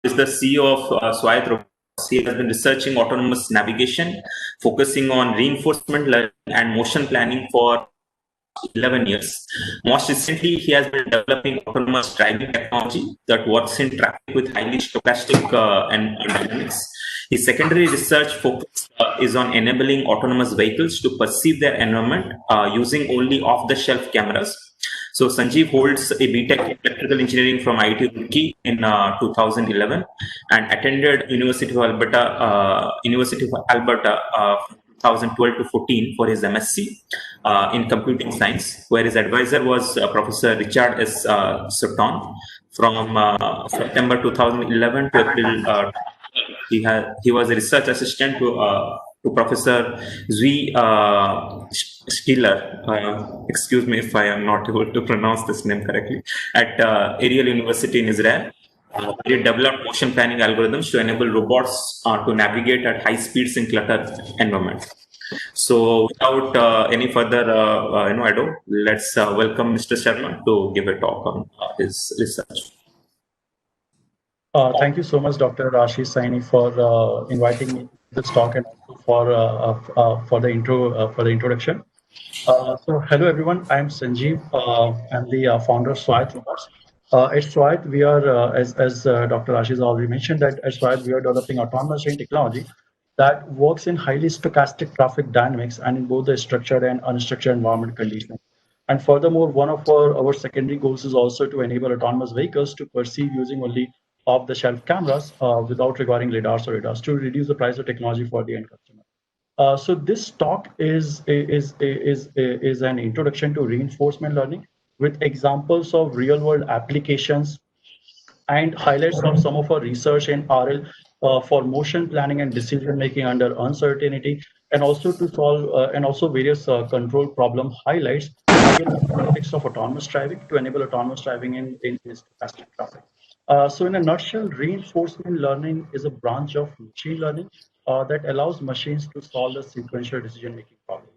is the CEO of IIT Ropar. He has been researching autonomous navigation, focusing on reinforcement learning and motion planning for 11 years. Most recently, he has been developing autonomous driving technology that works in traffic with highly stochastic and dynamics. His secondary research focus is on enabling autonomous vehicles to perceive their environment using only off-the-shelf cameras. So Sanjeev holds a BTech in electrical engineering from IIT Ropar in 2011 and attended University of Alberta from 2012 to 14 for his MSc in computing science, where his advisor was Professor Richard S. Sutton. From September 2011 to April, he was a research assistant to Professor Zvi Stiller. Excuse me if I am not able to pronounce this name correctly. At Ariel University in Israel. They developed motion planning algorithms to enable robots to navigate at high speeds in cluttered environments. So, without any further ado, let's welcome Mr. Sharma to give a talk on his research. Thank you so much, Dr. Ashish Sahani, for inviting me to this talk and for the introduction. So, hello everyone. I'm Sanjeev. I'm the founder of IIT Ropar. At IIT, we are, as Dr. Ashish already mentioned, that at IIT we are developing autonomous train technology that works in highly stochastic traffic dynamics and in both the structured and unstructured environment conditioning. And furthermore, one of our secondary goals is also to enable autonomous vehicles to perceive using only off-the-shelf cameras without requiring lidars or radars to reduce the price of technology for the end customer. So this talk is an introduction to reinforcement learning with examples of real-world applications and highlights of some of our research in RL for motion planning and decision making under uncertainty, and also to solve and also various control problem highlights again in the context of autonomous driving to enable autonomous driving in stochastic traffic. So in a nutshell, reinforcement learning is a branch of machine learning that allows machines to solve the sequential decision-making problem.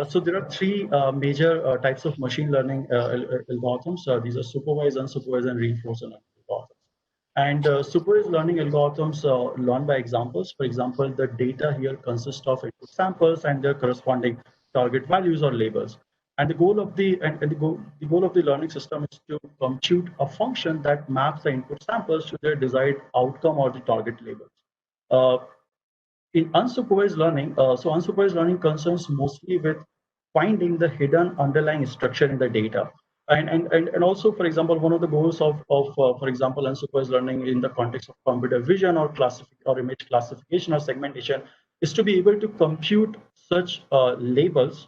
So there are three major types of machine learning algorithms. These are supervised, unsupervised, and reinforcement algorithms. And supervised learning algorithms learn by examples. For example, the data here consists of input samples and their corresponding target values or labels. And the goal of the goal of the learning system is to compute a function that maps the input samples to their desired outcome or the target labels. In unsupervised learning, so unsupervised learning concerns mostly with finding the hidden underlying structure in the data. And also, for example, one of the goals of for example, unsupervised learning in the context of computer vision or image classification or segmentation is to be able to compute such labels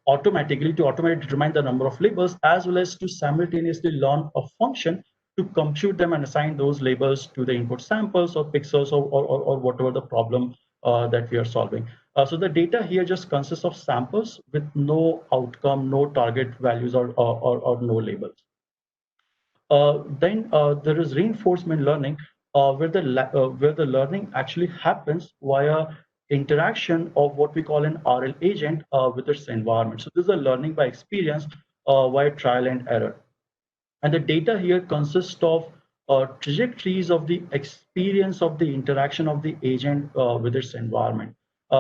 automatically determine the number of labels, as well as to simultaneously learn a function to compute them and assign those labels to the input samples or pixels or whatever the problem that we are solving. So the data here just consists of samples with no outcome, no target values or no labels. Then there is reinforcement learning where the learning actually happens via interaction of what we call an RL agent with its environment. So this is a learning by experience via trial and error. And the data here consists of trajectories of the experience of the interaction of the agent with its environment.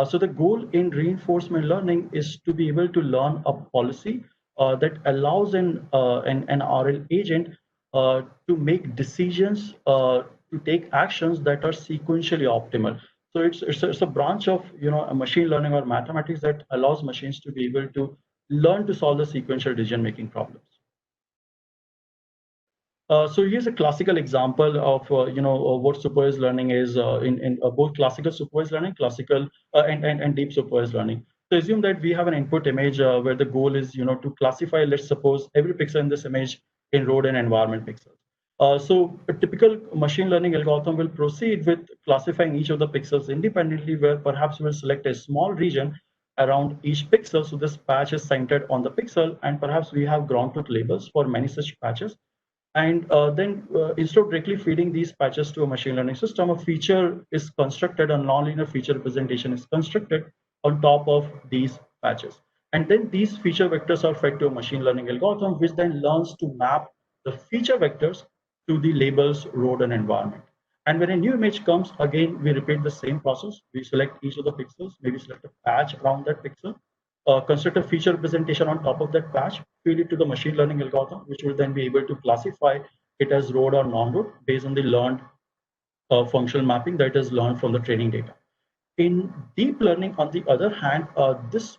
So the goal in reinforcement learning is to be able to learn a policy that allows an RL agent to make decisions, to take actions that are sequentially optimal. So it's a branch of a machine learning or mathematics that allows machines to be able to learn to solve the sequential decision making problems. So here's a classical example of what supervised learning is in both classical supervised learning, classical and deep supervised learning. So assume that we have an input image where the goal is to classify, let's suppose, every pixel in this image in road and environment pixels. So a typical machine learning algorithm will proceed with classifying each of the pixels independently, where perhaps we'll select a small region around each pixel. So this patch is centered on the pixel, and perhaps we have ground truth labels for many such patches. And then instead of directly feeding these patches to a machine learning system, a feature is constructed, a nonlinear feature representation is constructed on top of these patches. And then these feature vectors are fed to a machine learning algorithm, which then learns to map the feature vectors to the labels, road, and environment. And when a new image comes, again, we repeat the same process. We select each of the pixels, maybe select a patch around that pixel, construct a feature representation on top of that patch, feed it to the machine learning algorithm, which will then be able to classify it as road or non-road based on the learned functional mapping that is learned from the training data. In deep learning, on the other hand, this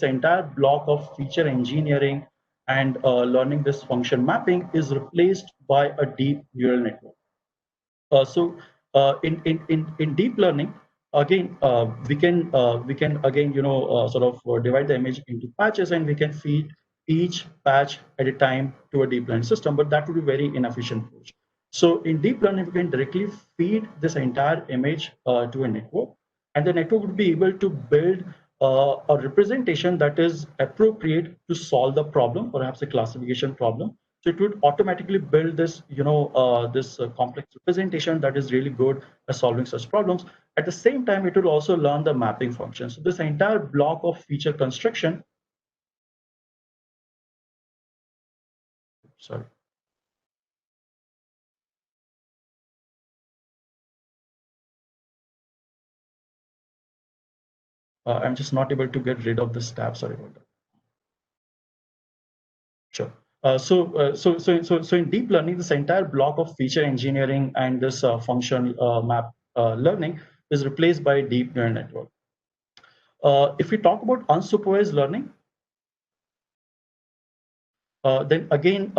entire block of feature engineering and learning this function mapping is replaced by a deep neural network. In deep learning, again, we can again, sort of divide the image into patches, and we can feed each patch at a time to a deep learning system, but that would be very inefficient approach. So in deep learning, we can directly feed this entire image to a network, and the network would be able to build a representation that is appropriate to solve the problem, perhaps a classification problem. So it would automatically build this, this complex representation that is really good at solving such problems. At the same time, it will also learn the mapping function. So this entire block of feature construction, sorry. I'm just not able to get rid of this tab. Sorry about that. Sure. So in deep learning, this entire block of feature engineering and this function map learning is replaced by deep neural network. If we talk about unsupervised learning, then again,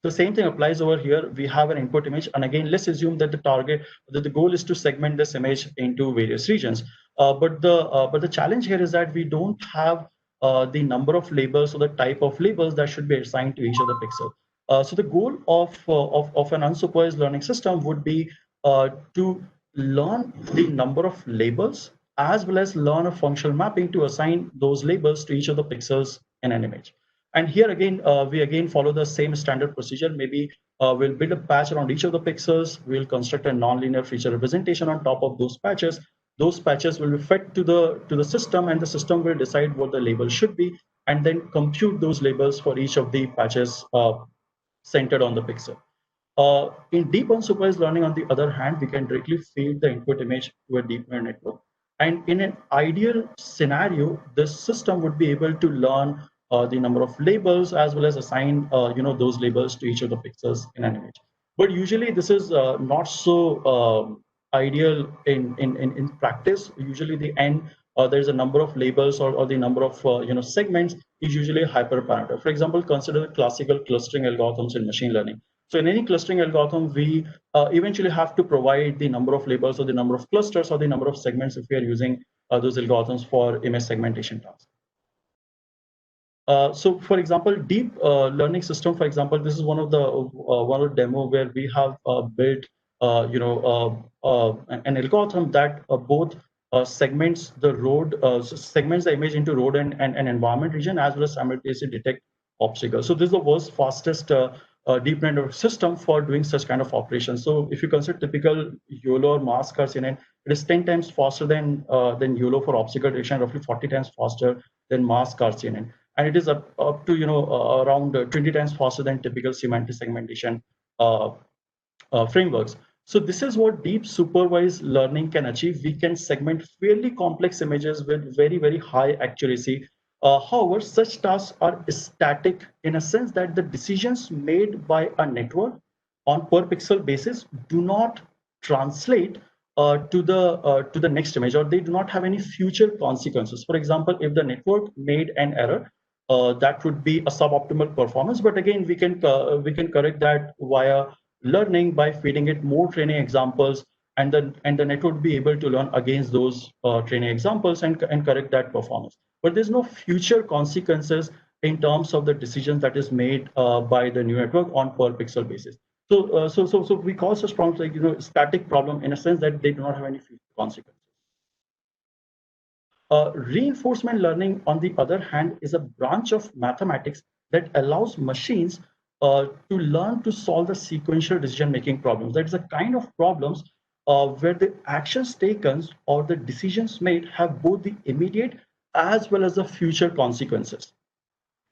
the same thing applies over here. We have an input image, and again, let's assume that the goal is to segment this image into various regions. But the challenge here is that we don't have the number of labels or the type of labels that should be assigned to each of the pixel. So the goal of an unsupervised learning system would be to learn the number of labels as well as learn a functional mapping to assign those labels to each of the pixels in an image. And here again, we again follow the same standard procedure. Maybe we'll build a patch around each of the pixels. We'll construct a nonlinear feature representation on top of those patches. Those patches will be fed to the system, and the system will decide what the label should be, and then compute those labels for each of the patches centered on the pixel. In deep unsupervised learning, on the other hand, we can directly feed the input image to a deep neural network. And in an ideal scenario, this system would be able to learn the number of labels as well as assign those labels to each of the pixels in an image. But usually this is not so ideal in practice. Usually the end, there's a number of labels or the number of segments is usually a hyperparameter. For example, consider the classical clustering algorithms in machine learning. So in any clustering algorithm, we eventually have to provide the number of labels or the number of clusters or the number of segments if we are using those algorithms for image segmentation tasks. So, for example, deep learning system. For example, this is one of the demo where we have built, an algorithm that both segments the road, segments the image into road and environment region, as well as simultaneously detect obstacles. So this is the world's fastest deep network system for doing such kind of operations. So if you consider typical YOLO or mass car CNN, it is 10 times faster than YOLO for obstacle detection, roughly 40 times faster than mass car CNN. And it is up to around 20 times faster than typical semantic segmentation frameworks. So this is what deep supervised learning can achieve. We can segment fairly complex images with very, very high accuracy. However, such tasks are static in a sense that the decisions made by a network on per pixel basis do not translate to the next image, or they do not have any future consequences. For example, if the network made an error, that would be a suboptimal performance. But again, we can correct that via learning by feeding it more training examples, and the network would be able to learn against those training examples and correct that performance. But there's no future consequences in terms of the decisions that is made by the neural network on per pixel basis. So we call such problems like static problem in a sense that they do not have any future consequences. Reinforcement learning, on the other hand, is a branch of mathematics that allows machines to learn to solve the sequential decision-making problems. That is a kind of problems where the actions taken or the decisions made have both the immediate as well as the future consequences.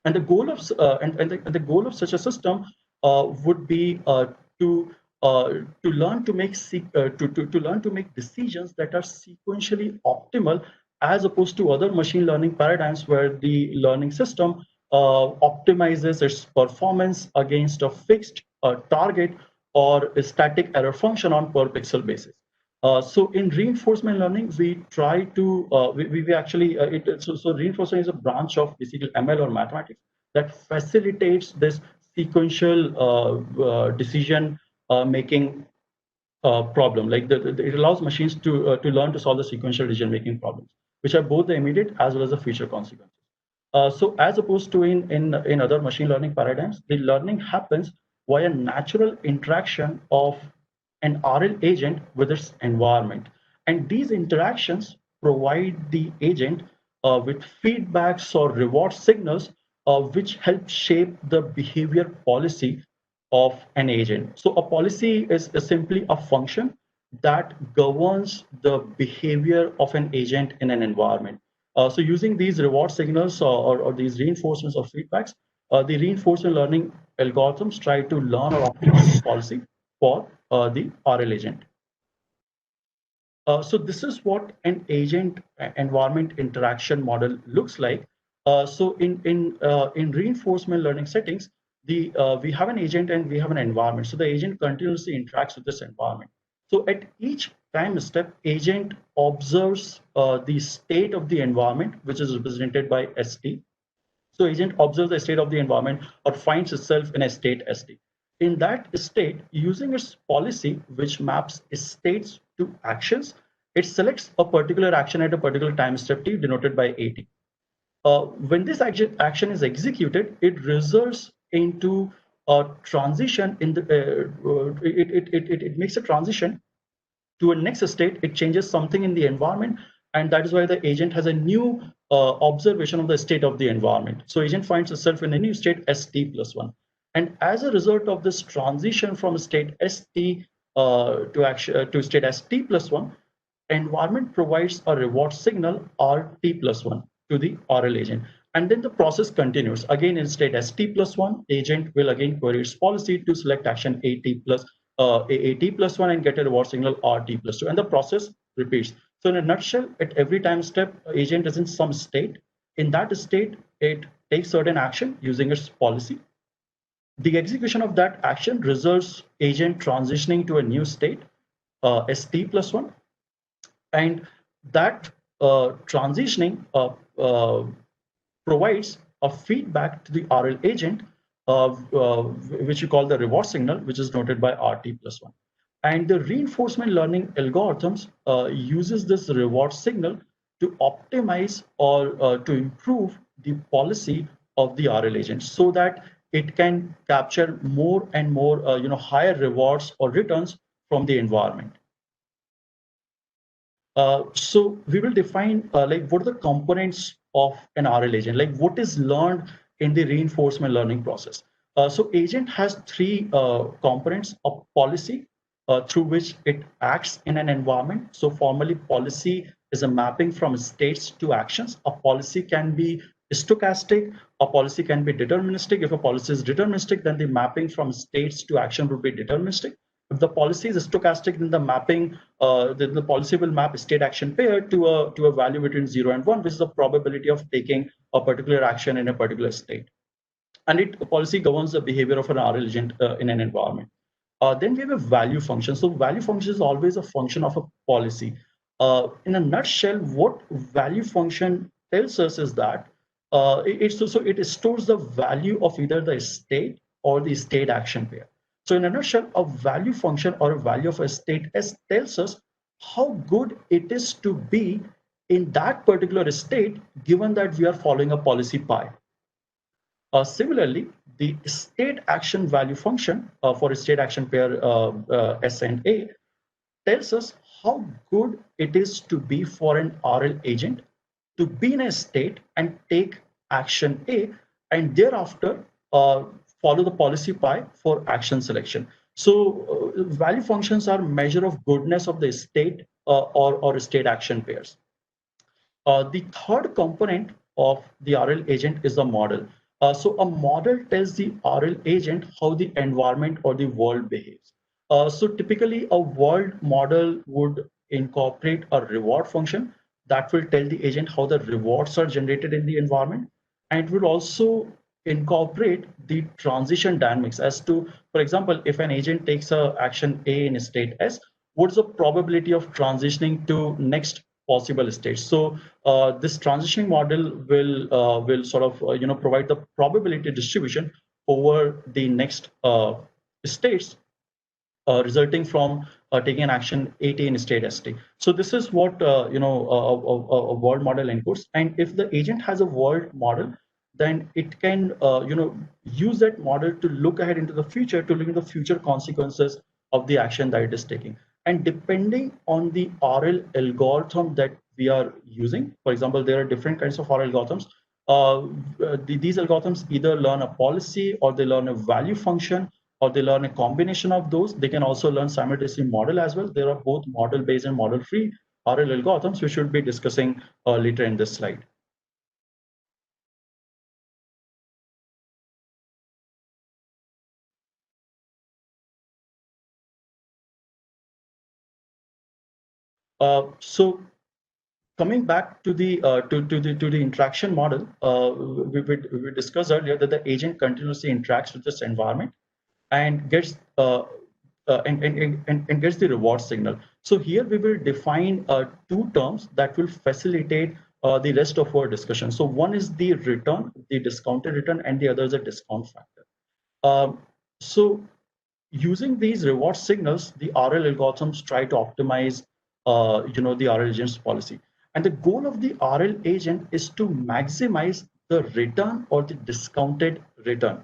And the goal of the goal of such a system would be to learn to make to learn to make decisions that are sequentially optimal, as opposed to other machine learning paradigms where the learning system optimizes its performance against a fixed target or a static error function on per pixel basis. So in reinforcement learning, we try to we actually so reinforcement is a branch of basically ML or mathematics that facilitates this sequential decision making problem. Like it allows machines to learn to solve the sequential decision making problems, which are both the immediate as well as the future consequences. So as opposed to in other machine learning paradigms, the learning happens via natural interaction of an RL agent with its environment. And these interactions provide the agent with feedbacks or reward signals which help shape the behavior policy of an agent. So a policy is simply a function that governs the behavior of an agent in an environment. So using these reward signals or these reinforcements or feedbacks, the reinforcement learning algorithms try to learn or optimize the policy for the RL agent. So this is what an agent environment interaction model looks like. So in reinforcement learning settings, we have an agent and we have an environment. So the agent continuously interacts with this environment. So at each time step, agent observes the state of the environment, which is represented by ST. So agent observes the state of the environment or finds itself in a state ST. In that state, using its policy, which maps states to actions, it selects a particular action at a particular time step t denoted by AT. When this action is executed, it results into a transition in the it makes a transition to a next state. It changes something in the environment, and that is why the agent has a new observation of the state of the environment. So agent finds itself in a new state ST plus 1. And as a result of this transition from state ST to state ST plus 1, environment provides a reward signal RT plus 1 to the RL agent. And then the process continues. Again, in state ST plus 1, agent will again query its policy to select action AT plus 1 and get a reward signal RT plus 2. And the process repeats. So in a nutshell, at every time step, agent is in some state. In that state, it takes certain action using its policy. The execution of that action results agent transitioning to a new state, ST plus 1. And that transitioning provides a feedback to the RL agent, which we call the reward signal, which is noted by RT plus 1. And the reinforcement learning algorithms uses this reward signal to optimize or to improve the policy of the RL agent so that it can capture more and more higher rewards or returns from the environment. So we will define like what are the components of an RL agent, like what is learned in the reinforcement learning process. So agent has three components: of policy, through which it acts in an environment. So formally, policy is a mapping from states to actions. A policy can be stochastic, a policy can be deterministic. If a policy is deterministic, then the mapping from states to action would be deterministic. If the policy is stochastic, then the mapping, then the policy will map a state action pair to a value between 0 and 1, which is the probability of taking a particular action in a particular state. And policy governs the behavior of an RL agent in an environment. Then we have a value function. So value function is always a function of a policy. In a nutshell, what value function tells us is that it stores the value of either the state or the state action pair. So in a nutshell, a value function or a value of a state S tells us how good it is to be in that particular state, given that we are following a policy pi. Similarly, the state action value function for a state action pair S and A tells us how good it is to be for an RL agent to be in a state and take action A, and thereafter follow the policy pi for action selection. So value functions are measure of goodness of the state or state action pairs. The third component of the RL agent is the model. So a model tells the RL agent how the environment or the world behaves. So typically a world model would incorporate a reward function that will tell the agent how the rewards are generated in the environment. And it will also incorporate the transition dynamics as to, for example, if an agent takes a action A in state S, what's the probability of transitioning to next possible state? So this transitioning model will sort of provide the probability distribution over the next states resulting from taking an action AT in state ST. So this is what a world model encodes. And if the agent has a world model, then it can use that model to look ahead into the future, to look into the future consequences of the action that it is taking. And depending on the RL algorithm that we are using, for example, there are different kinds of RL algorithms. These algorithms either learn a policy, or they learn a value function, or they learn a combination of those. They can also learn simultaneously model as well. There are both model-based and model-free RL algorithms, which we'll be discussing later in this slide. So coming back to the interaction model, we discussed earlier that the agent continuously interacts with this environment and gets and gets the reward signal. So here we will define two terms that will facilitate the rest of our discussion. So one is the return, the discounted return, and the other is a discount factor. So using these reward signals, the RL algorithms try to optimize the RL agent's policy. And the goal of the RL agent is to maximize the return or the discounted return.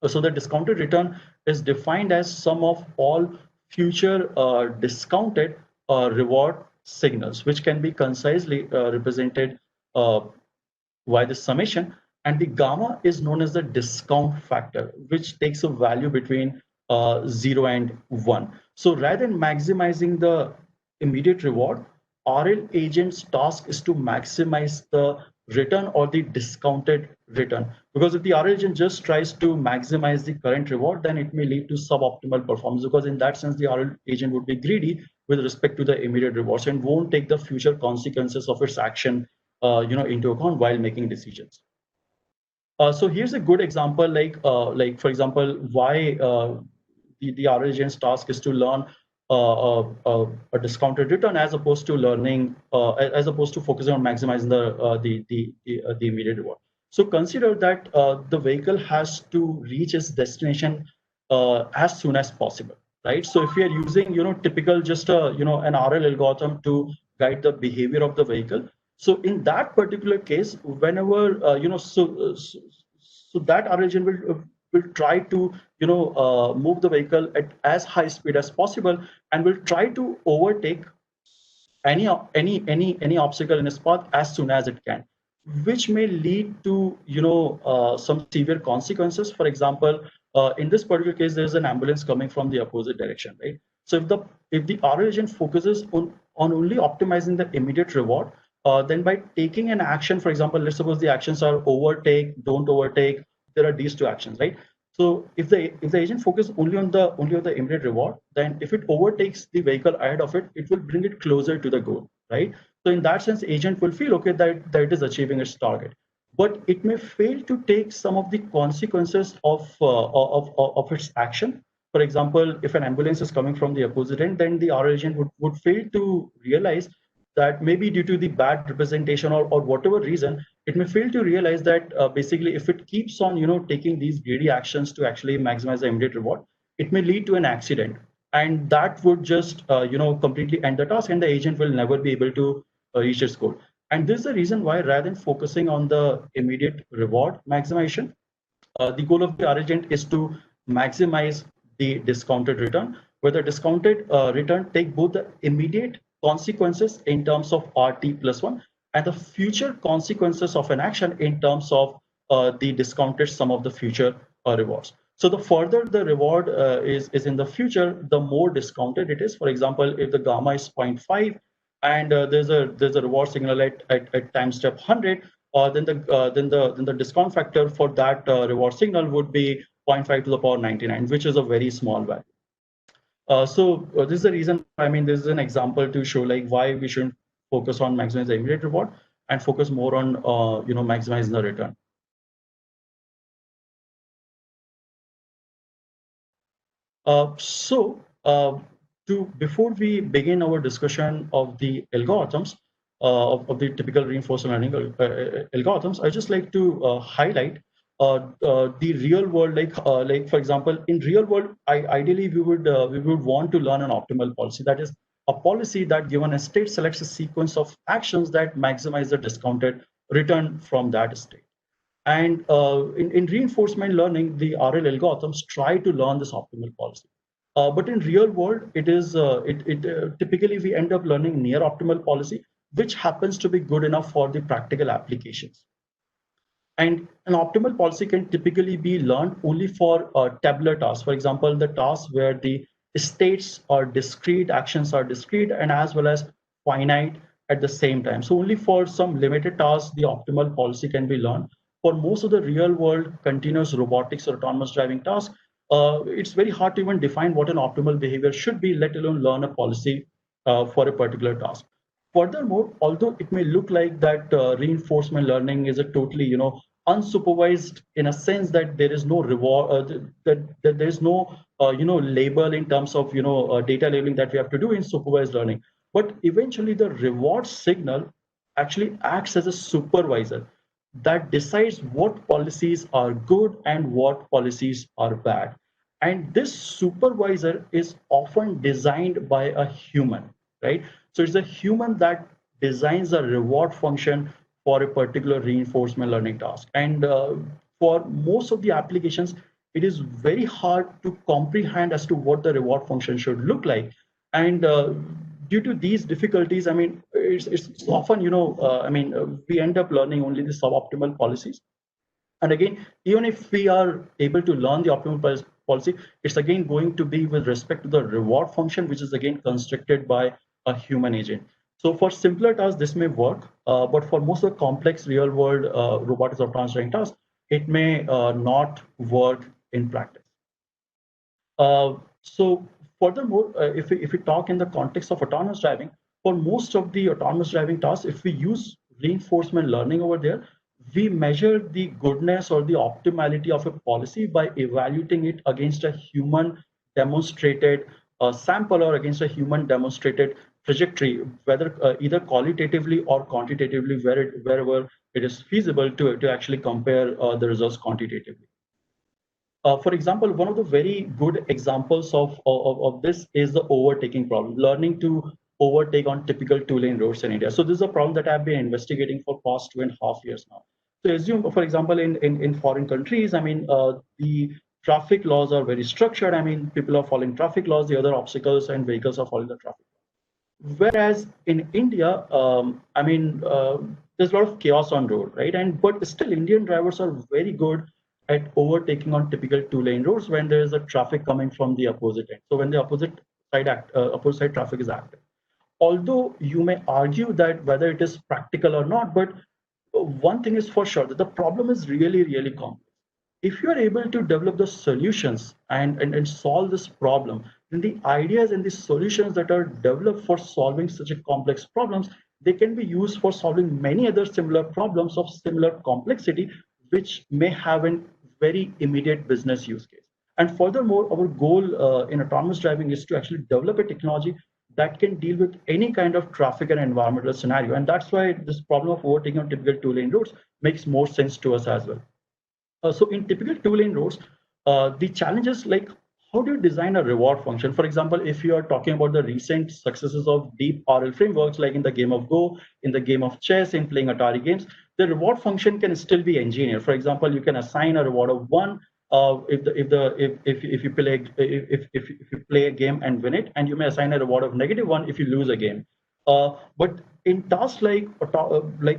So the discounted return is defined as sum of all future discounted reward signals, which can be concisely represented by the summation. And the gamma is known as the discount factor, which takes a value between 0 and 1. So rather than maximizing the immediate reward, RL agent's task is to maximize the return or the discounted return. Because if the RL agent just tries to maximize the current reward, then it may lead to suboptimal performance, because in that sense, the RL agent would be greedy with respect to the immediate rewards and won't take the future consequences of its action into account while making decisions. So here's a good example, like for example, why the RL agent's task is to learn a discounted return as opposed to learning, as opposed to focusing on maximizing the immediate reward. So consider that the vehicle has to reach its destination as soon as possible, right? So if we are using typical just an RL algorithm to guide the behavior of the vehicle, so in that particular case, whenever so that RL agent will try to move the vehicle at as high speed as possible, and will try to overtake any obstacle in its path as soon as it can, which may lead to some severe consequences. For example, in this particular case, there's an ambulance coming from the opposite direction, right? So if the RL agent focuses on only optimizing the immediate reward, then by taking an action, for example, let's suppose the actions are overtake, don't overtake. There are these two actions, right? So if the agent focuses only on the immediate reward, then if it overtakes the vehicle ahead of it, it will bring it closer to the goal, right? So in that sense, agent will feel okay that it is achieving its target, but it may fail to take some of the consequences of its action. For example, if an ambulance is coming from the opposite end, then the RL agent would fail to realize that maybe due to the bad representation or whatever reason, it may fail to realize that basically if it keeps on taking these greedy actions to actually maximize the immediate reward, it may lead to an accident, and that would just completely end the task, and the agent will never be able to reach its goal. And this is the reason why, rather than focusing on the immediate reward maximization, the goal of the RL agent is to maximize the discounted return, where the discounted return take both the immediate consequences in terms of RT plus 1 and the future consequences of an action in terms of the discounted sum of the future rewards. So the further the reward is in the future, the more discounted it is. For example, if the gamma is 0.5 and there's a reward signal at time step 100, then the discount factor for that reward signal would be 0.5 to the power 99, which is a very small value. So this is the reason. I mean, this is an example to show like why we shouldn't focus on maximizing the immediate reward and focus more on maximizing the return. Before we begin our discussion of the algorithms, of the typical reinforcement learning algorithms, I just like to highlight the real world, like for example, in real world, ideally we would want to learn an optimal policy. That is a policy that, given a state, selects a sequence of actions that maximize the discounted return from that state. And in reinforcement learning, the RL algorithms try to learn this optimal policy. But in real world, typically we end up learning near optimal policy, which happens to be good enough for the practical applications. And an optimal policy can typically be learned only for tabular tasks. For example, the tasks where the states are discrete, actions are discrete, and as well as finite at the same time. So only for some limited tasks, the optimal policy can be learned. For most of the real world continuous robotics or autonomous driving tasks, it's very hard to even define what an optimal behavior should be, let alone learn a policy for a particular task. Furthermore, although it may look like that reinforcement learning is a totally, unsupervised in a sense that there is no reward, that there is no, label in terms of, data labeling that we have to do in supervised learning. But eventually the reward signal actually acts as a supervisor that decides what policies are good and what policies are bad. And this supervisor is often designed by a human, right? So it's a human that designs a reward function for a particular reinforcement learning task. And for most of the applications, it is very hard to comprehend as to what the reward function should look like. And due to these difficulties, I mean, it's often, we end up learning only the suboptimal policies. And again, even if we are able to learn the optimal policy, it's again going to be with respect to the reward function, which is again constructed by a human agent. So for simpler tasks, this may work, but for most of the complex real world robotics or autonomous driving tasks, it may not work in practice. So furthermore, if we talk in the context of autonomous driving, for most of the autonomous driving tasks, if we use reinforcement learning over there, we measure the goodness or the optimality of a policy by evaluating it against a human demonstrated sample or against a human demonstrated trajectory, whether either qualitatively or quantitatively, wherever it is feasible to actually compare the results quantitatively. For example, one of the very good examples of this is the overtaking problem, learning to overtake on typical two-lane roads in India. So this is a problem that I've been investigating for past 2.5 years now. So assume, for example, in foreign countries, I mean, the traffic laws are very structured. I mean, people are following traffic laws, the other obstacles and vehicles are following the traffic. Whereas in India, there's a lot of chaos on road, right? But still, Indian drivers are very good at overtaking on typical two-lane roads when there is a traffic coming from the opposite end. So when the opposite side traffic is active. Although you may argue that whether it is practical or not, but one thing is for sure that the problem is really, really complex. If you are able to develop the solutions and solve this problem, then the ideas and the solutions that are developed for solving such a complex problems, they can be used for solving many other similar problems of similar complexity, which may have a very immediate business use case. And furthermore, our goal in autonomous driving is to actually develop a technology that can deal with any kind of traffic and environmental scenario. And that's why this problem of overtaking on typical two-lane roads makes more sense to us as well. So in typical two-lane roads, the challenge is like, how do you design a reward function? For example, if you are talking about the recent successes of deep RL frameworks, like in the game of Go, in the game of chess, in playing Atari games, the reward function can still be engineered. For example, you can assign a reward of 1 if you play a game and win it, and you may assign a reward of -1 if you lose a game. But in tasks like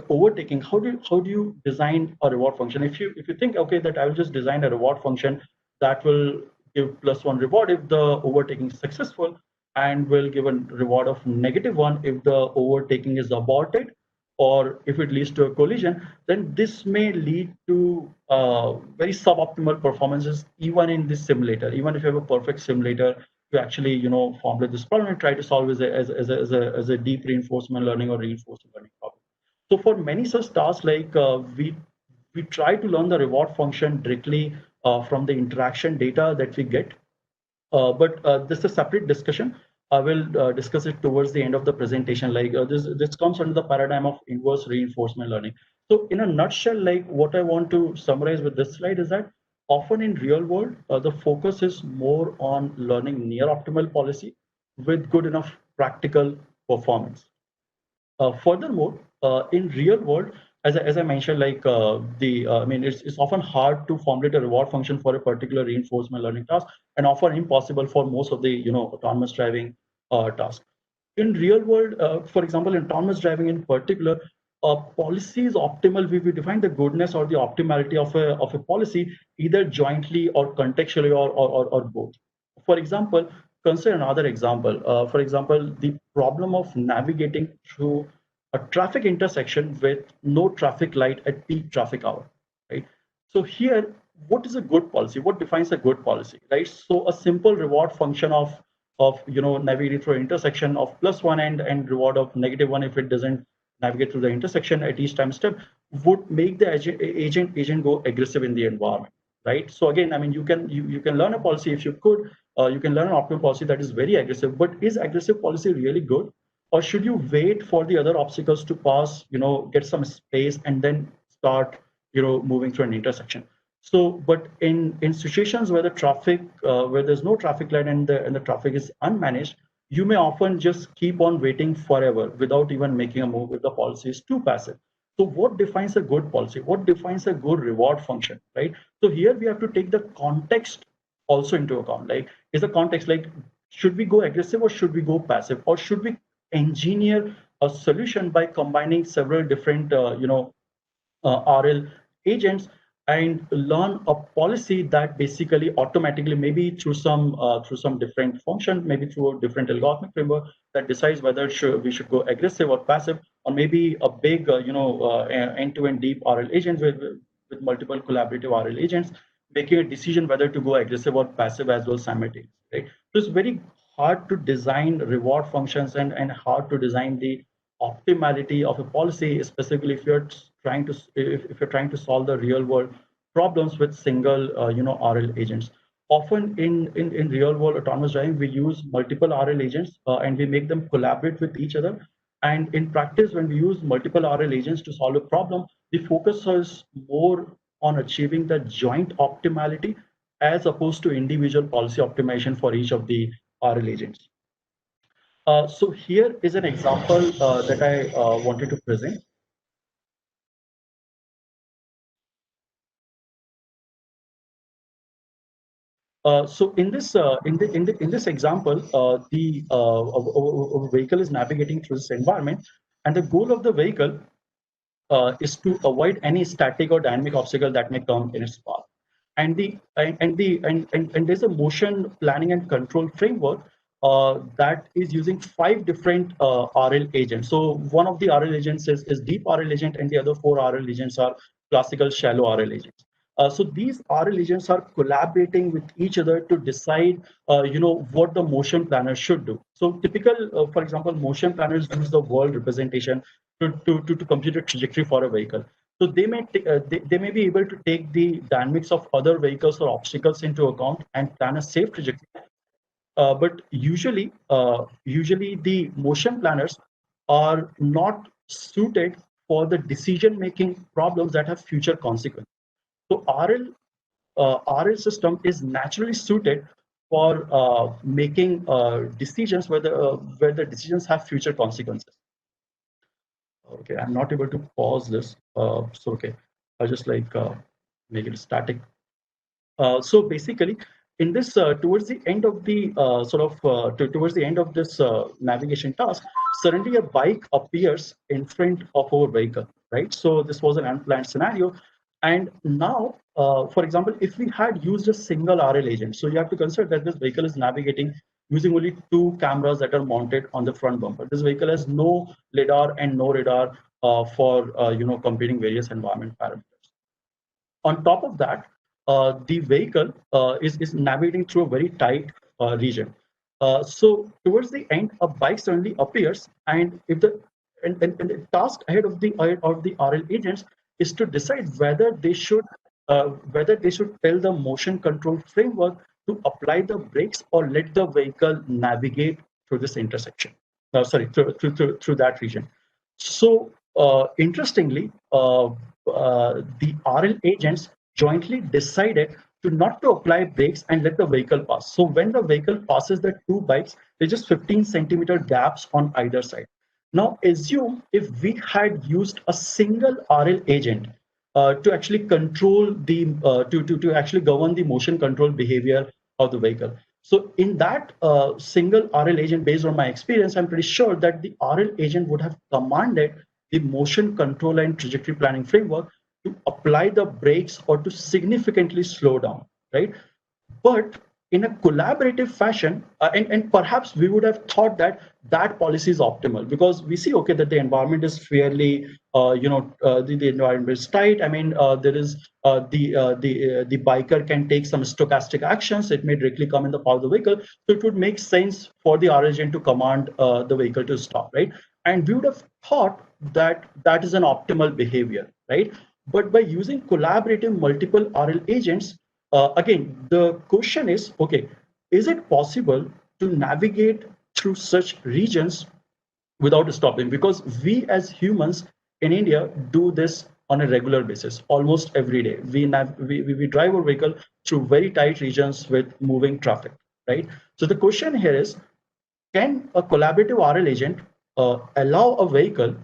overtaking, how do you design a reward function? If you think, okay, that I will just design a reward function that will give +1 reward if the overtaking is successful, and will give a reward of -1 if the overtaking is aborted. or if it leads to a collision, then this may lead to very suboptimal performances even in this simulator. Even if you have a perfect simulator to actually formulate this problem and try to solve as a deep reinforcement learning or reinforcement learning problem. So for many such tasks, like we try to learn the reward function directly from the interaction data that we get. But this is a separate discussion. I will discuss it towards the end of the presentation. Like this comes under the paradigm of inverse reinforcement learning. So in a nutshell, like what I want to summarize with this slide is that often in real world, the focus is more on learning near optimal policy with good enough practical performance. Furthermore, in real world, as I mentioned, like I mean, it's often hard to formulate a reward function for a particular reinforcement learning task, and often impossible for most of the autonomous driving tasks. In real world, for example, in autonomous driving in particular, policy is optimal. We define the goodness or the optimality of a policy either jointly or contextually or both. For example, consider another example. For example, the problem of navigating through a traffic intersection with no traffic light at peak traffic hour, right? So here, what is a good policy? What defines a good policy, right? So a simple reward function of navigating through an intersection of +1 and reward of -1 if it doesn't navigate through the intersection at each time step would make the agent go aggressive in the environment, right? So again, I mean, you can learn a policy if you could. You can learn an optimal policy that is very aggressive, but is aggressive policy really good? Or should you wait for the other obstacles to pass, get some space and then start, moving through an intersection? So, but in situations where the traffic, where there's no traffic light and the traffic is unmanaged, you may often just keep on waiting forever without even making a move if the policy is too passive. So what defines a good policy? What defines a good reward function, right? So here we have to take the context also into account. Like, is the context like, should we go aggressive or should we go passive? Or should we engineer a solution by combining several different, RL agents and learn a policy that basically automatically, maybe through some different function, maybe through a different algorithmic framework that decides whether we should go aggressive or passive, or maybe a big end-to-end deep RL agent with multiple collaborative RL agents making a decision whether to go aggressive or passive as well simultaneously, right? So it's very hard to design reward functions and hard to design the optimality of a policy, specifically if you're trying to solve the real world problems with single RL agents. Often in real world autonomous driving, we use multiple RL agents and we make them collaborate with each other. And in practice, when we use multiple RL agents to solve a problem, the focus is more on achieving the joint optimality as opposed to individual policy optimization for each of the RL agents. So here is an example that I wanted to present. So in this example, the vehicle is navigating through this environment, and the goal of the vehicle is to avoid any static or dynamic obstacle that may come in its path. And there's a motion planning and control framework that is using 5 different RL agents. So one of the RL agents is deep RL agent, and the other 4 RL agents are classical shallow RL agents. So these RL agents are collaborating with each other to decide, what the motion planner should do. So typical, for example, motion planners use the world representation to compute a trajectory for a vehicle. So they may be able to take the dynamics of other vehicles or obstacles into account and plan a safe trajectory. But usually the motion planners are not suited for the decision-making problems that have future consequences. So RL system is naturally suited for making decisions where the decisions have future consequences. Okay, I'm not able to pause this. So okay, I'll just like make it static. So basically, in this towards the end of the towards the end of this navigation task, suddenly a bike appears in front of our vehicle, right? So this was an unplanned scenario, and now, for example, if we had used a single RL agent, so you have to consider that this vehicle is navigating using only 2 cameras that are mounted on the front bumper. This vehicle has no lidar and no radar. for computing various environment parameters. On top of that, the vehicle is navigating through a very tight region. So towards the end, a bike suddenly appears, and if the and the task ahead of the RL agents is to decide whether they should tell the motion control framework to apply the brakes or let the vehicle navigate through this intersection. Through that region. So interestingly, the RL agents jointly decided not to apply brakes and let the vehicle pass. So when the vehicle passes the two bikes, there's just 15-centimeter gaps on either side. Now assume if we had used a single RL agent to actually control the to actually govern the motion control behavior of the vehicle. So in that single RL agent, based on my experience, I'm pretty sure that the RL agent would have commanded the motion control and trajectory planning framework to apply the brakes or to significantly slow down, right? But in a collaborative fashion, and perhaps we would have thought that that policy is optimal, because we see, okay, that the environment is fairly, the environment is tight. I mean, there is the biker can take some stochastic actions. It may directly come in the power of the vehicle. So it would make sense for the R agent to command the vehicle to stop, right? And we would have thought that that is an optimal behavior, right? But by using collaborative multiple RL agents, again, the question is, okay, is it possible to navigate through such regions without stopping? Because we as humans in India do this on a regular basis, almost every day. We drive our vehicle through very tight regions with moving traffic, right? So the question here is, can a collaborative RL agent allow a vehicle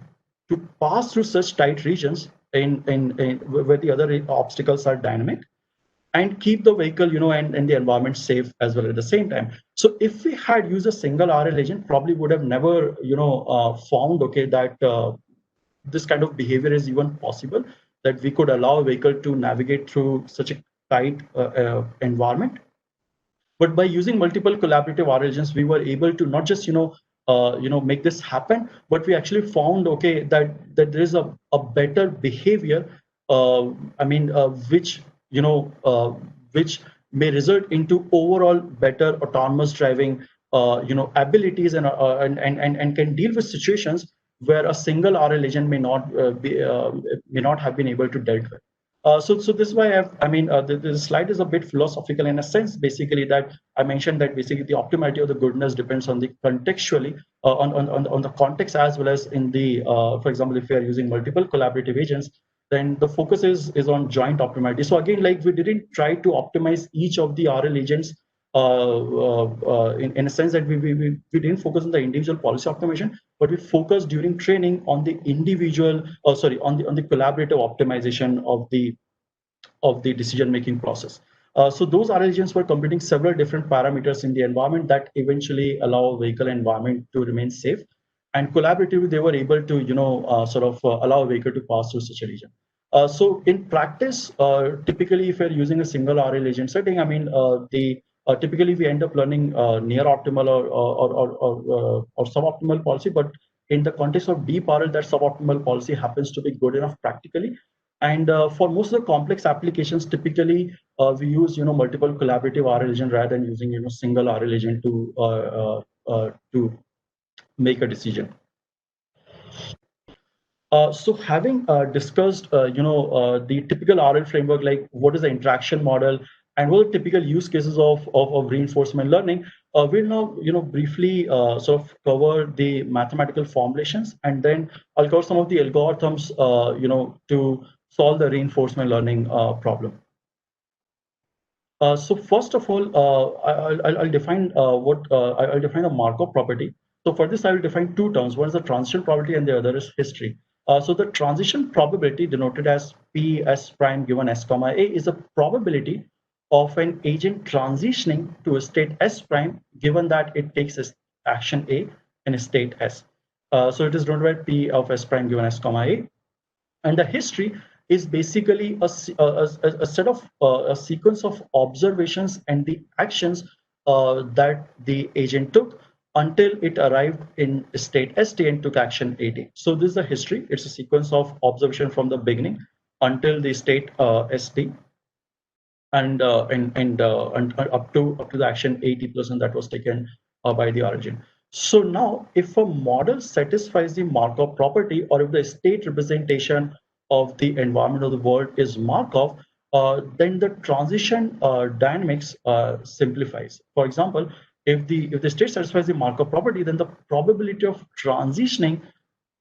to pass through such tight regions in where the other obstacles are dynamic, and keep the vehicle, and the environment safe as well at the same time? So if we had used a single RL agent, probably would have never, found, okay, that this kind of behavior is even possible, that we could allow a vehicle to navigate through such a tight environment. But by using multiple collaborative R agents, we were able to not just make this happen, but we actually found, okay, that there is a better behavior. Which which may result into overall better autonomous driving abilities, and can deal with situations where a single RL agent may not have been able to deal with. So this is why the slide is a bit philosophical in a sense, basically, that I mentioned that basically the optimality of the goodness depends on the contextually, on the context, as well as in the, for example, if we are using multiple collaborative agents, then the focus is on joint optimality. So again, like, we didn't try to optimize each of the RL agents in a sense that we didn't focus on the individual policy optimization, but we focused during training on the individual, on the collaborative optimization of the decision making process. So those RL agents were computing several different parameters in the environment that eventually allow vehicle environment to remain safe. And collaboratively, they were able to allow a vehicle to pass through such a region. So in practice, typically, if you're using a single RL agent setting, typically we end up learning near optimal or suboptimal policy. But in the context of deep RL, that suboptimal policy happens to be good enough practically. And for most of the complex applications, typically we use multiple collaborative RL agent rather than using single RL agent to make a decision. So having discussed, the typical RL framework, like what is the interaction model and what are the typical use cases of reinforcement learning, we'll now, briefly sort of cover the mathematical formulations, and then I'll cover some of the algorithms, to solve the reinforcement learning problem. So first of all, I'll define I'll define the Markov property. So for this, I will define two terms. One is the transition probability, and the other is history. So the transition probability, denoted as P S prime given S comma A, is a probability of an agent transitioning to a state S prime, given that it takes action A in a state S. So it is denoted by P of S prime given S comma A. And the history is basically a set of a sequence of observations and the actions that the agent took until it arrived in state ST and took action AT. So this is the history. It's a sequence of observation from the beginning until the state ST and up to the action 80% that was taken by the origin. So now, if a model satisfies the Markov property, or if the state representation of the environment of the world is Markov, then the transition dynamics simplifies. For example, if the state satisfies the Markov property, then the probability of transitioning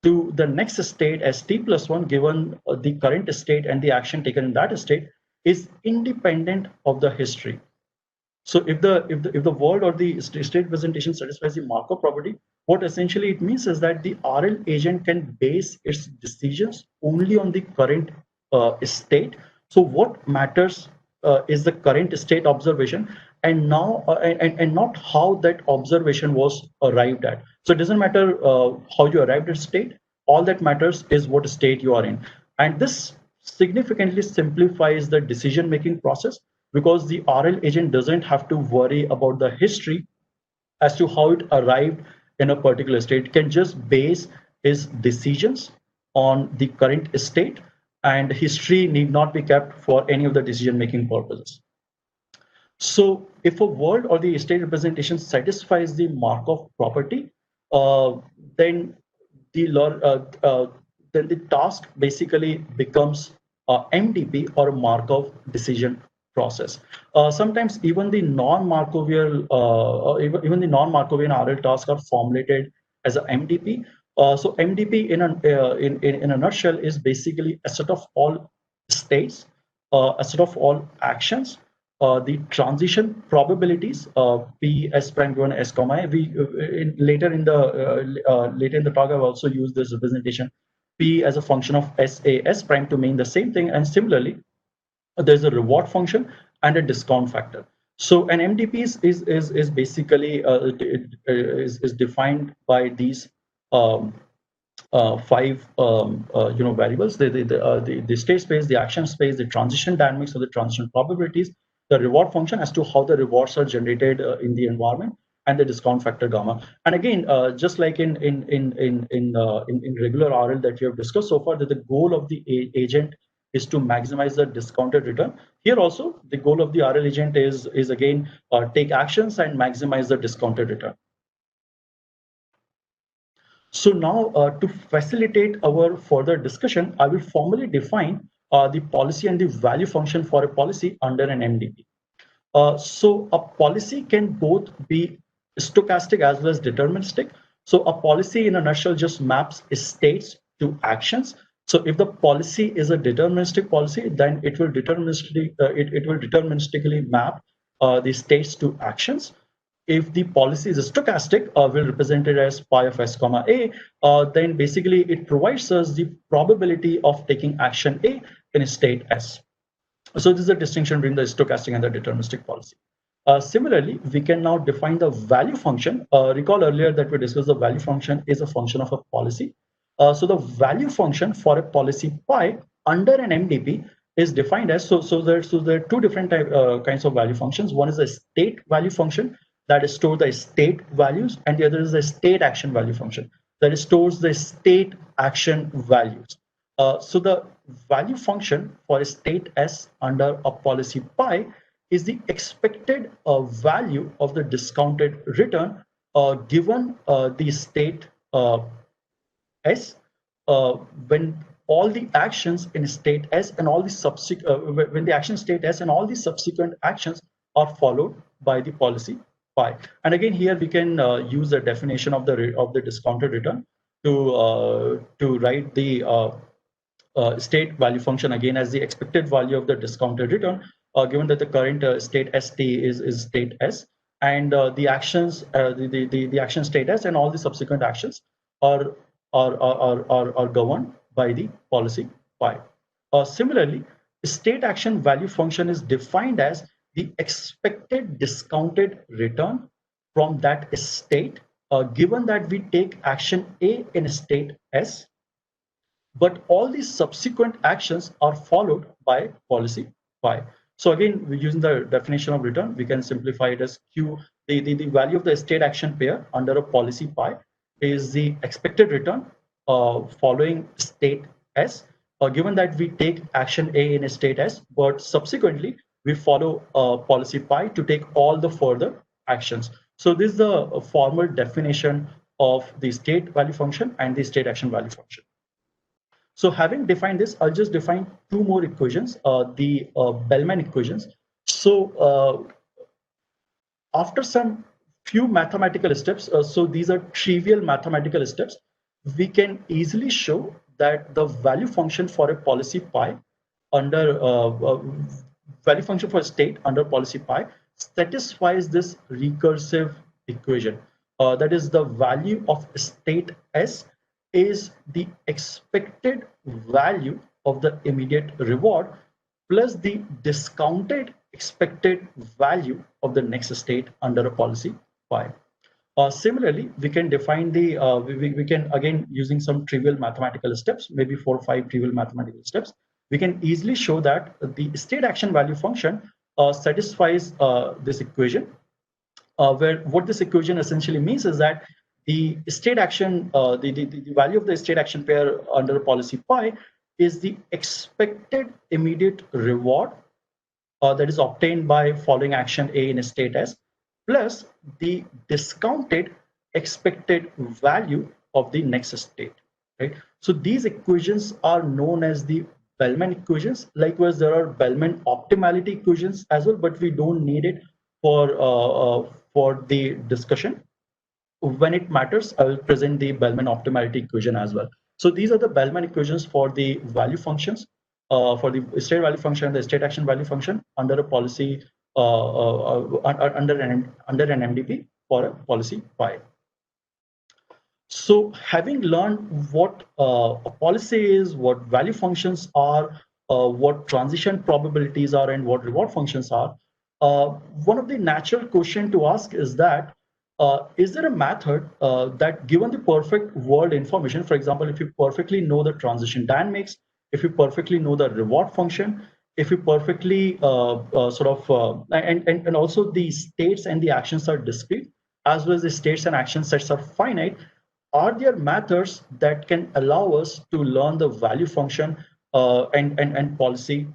to the next state as t plus 1 given the current state and the action taken in that state is independent of the history. So if the world or the state representation satisfies the Markov property, what essentially it means is that the RL agent can base its decisions only on the current state. So what matters is the current state observation, and now and not how that observation was arrived at. So it doesn't matter how you arrived at state. All that matters is what state you are in, and this significantly simplifies the decision making process, because the RL agent doesn't have to worry about the history as to how it arrived in a particular state. It can just base his decisions on the current state, and history need not be kept for any of the decision making purposes. So if a world or the state representation satisfies the Markov property, uh, then the then the task basically becomes a MDP, or a Markov decision process. Sometimes even the non-Markovian even the non-Markovian RL tasks are formulated as a MDP. So MDP in a nutshell is basically a set of all states, a set of all actions, the transition probabilities, P S prime given S comma A. Later in the talk I've also used this representation P as a function of S prime to mean the same thing, and similarly there's a reward function and a discount factor. So an MDP is basically is defined by these five variables: the state space, the action space, the transition dynamics, or the transition probabilities, the reward function as to how the rewards are generated in the environment, and the discount factor gamma. And again, just like in regular RL that we have discussed so far, that the goal of the agent is to maximize the discounted return. Here also, the goal of the RL agent is again take actions and maximize the discounted return. So now, to facilitate our further discussion, I will formally define the policy and the value function for a policy under an MDP. So a policy can both be stochastic as well as deterministic. So a policy in a nutshell just maps states to actions. So if the policy is a deterministic policy, then it will deterministically map the states to actions. If the policy is stochastic, we'll represent it as pi of s comma a, then basically it provides us the probability of taking action A in a state S. So this is a distinction between the stochastic and the deterministic policy. Similarly, we can now define the value function. Recall earlier that we discussed the value function is a function of a policy. So the value function for a policy pi under an MDP is defined as, so there are two different kinds of value functions. One is a state value function that stores the state values, and the other is a state action value function that stores the state action values. So the value function for a state S under a policy pi is the expected value of the discounted return given the state S when all the actions in state S and all the subsequent when the action state S and all the subsequent actions are followed by the policy pi. And again, here we can use the definition of the discounted return to write the state value function again as the expected value of the discounted return, given that the current state ST is state S, and the actions the action state S and all the subsequent actions are governed by the policy pi. Similarly, state action value function is defined as the expected discounted return from that state, given that we take action A in state S, but all these subsequent actions are followed by policy pi. So again, we're using the definition of return, we can simplify it as Q the value of the state action pair under a policy pi is the expected return following state S, given that we take action A in a state S, but subsequently we follow policy pi to take all the further actions. So this is the formal definition of the state value function and the state action value function. So having defined this, I'll just define two more equations, the Bellman equations. So after some few mathematical steps, so these are trivial mathematical steps, we can easily show that the value function for a policy pi under value function for state under policy pi satisfies this recursive equation. That is, the value of state S is the expected value of the immediate reward plus the discounted expected value of the next state under a policy pi. Similarly, we can define the, we can again using some trivial mathematical steps, maybe 4 or 5 trivial mathematical steps, we can easily show that the state action value function satisfies this equation, where what this equation essentially means is that the state action, the value of the state action pair under policy pi is the expected immediate reward that is obtained by following action A in a state S, plus the discounted expected value of the next state, right? So these equations are known as the Bellman equations. Likewise, there are Bellman optimality equations as well, but we don't need it for the discussion. When it matters, I will present the Bellman optimality equation as well. So these are the Bellman equations for the value functions, for the state value function and the state action value function under a policy, under an MDP for a policy pi. So having learned what a policy is, what value functions are, what transition probabilities are, and what reward functions are, one of the natural questions to ask is that, is there a method that, given the perfect world information, for example, if you perfectly know the transition dynamics, if you perfectly know the reward function, if you perfectly and also the states and the actions are discrete, as well as the states and action sets are finite, are there methods that can allow us to learn the value function and policy?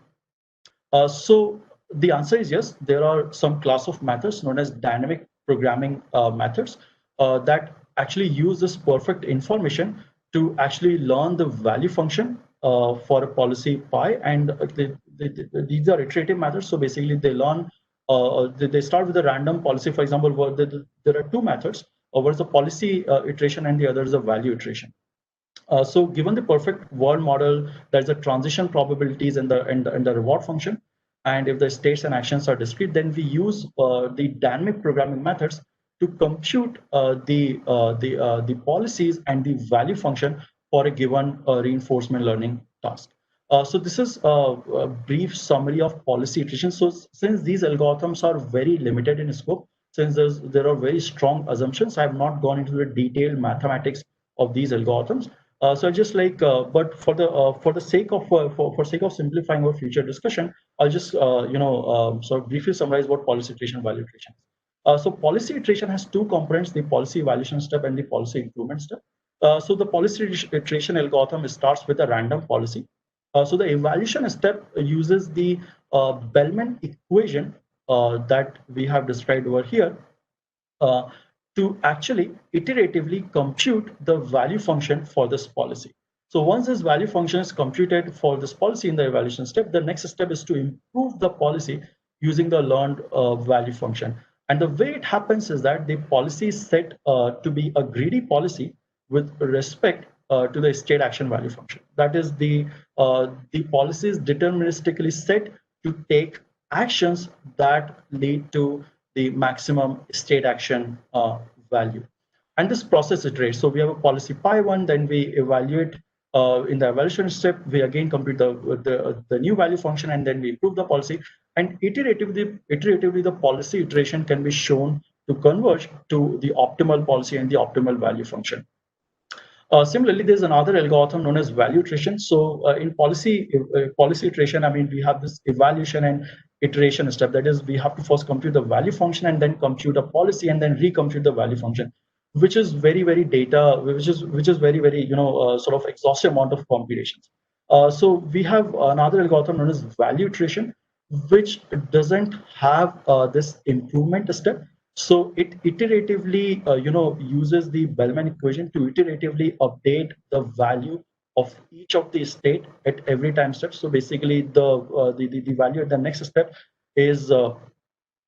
So the answer is yes. There are some class of methods known as dynamic programming methods that actually use this perfect information to actually learn the value function for a policy pi, and these are iterative methods. So basically, they learn. They start with a random policy. For example, where there are two methods. One is the policy iteration, and the other is the value iteration. So given the perfect world model, there's a transition probabilities and the reward function. And if the states and actions are discrete, then we use the dynamic programming methods to compute the policies and the value function for a given reinforcement learning task. So this is a brief summary of policy iteration. So since these algorithms are very limited in scope, since there are very strong assumptions, I have not gone into the detailed mathematics of these algorithms. So just like, but for the sake of simplifying our future discussion, I'll just sort of briefly summarize what policy iteration and value iteration is. So policy iteration has two components: the policy evaluation step and the policy improvement step. So the policy iteration algorithm starts with a random policy. So the evaluation step uses the Bellman equation that we have described over here to actually iteratively compute the value function for this policy. So once this value function is computed for this policy in the evaluation step, the next step is to improve the policy using the learned value function. And the way it happens is that the policy is set to be a greedy policy with respect to the state action value function. That is, the policy is deterministically set to take actions that lead to the maximum state action value. And this process iterates. So we have a policy pi one, then we evaluate in the evaluation step, we again compute the new value function, and then we improve the policy. And iteratively, the policy iteration can be shown to converge to the optimal policy and the optimal value function. Similarly, there's another algorithm known as value iteration. So in policy iteration, I mean, we have this evaluation and iteration step. That is, we have to first compute the value function and then compute a policy and then recompute the value function, which is very, very data, which is very, very, sort of exhaustive amount of computations. So we have another algorithm known as value iteration, which doesn't have this improvement step. So it iteratively, uses the Bellman equation to iteratively update the value of each of the state at every time step. So basically, the value at the next step is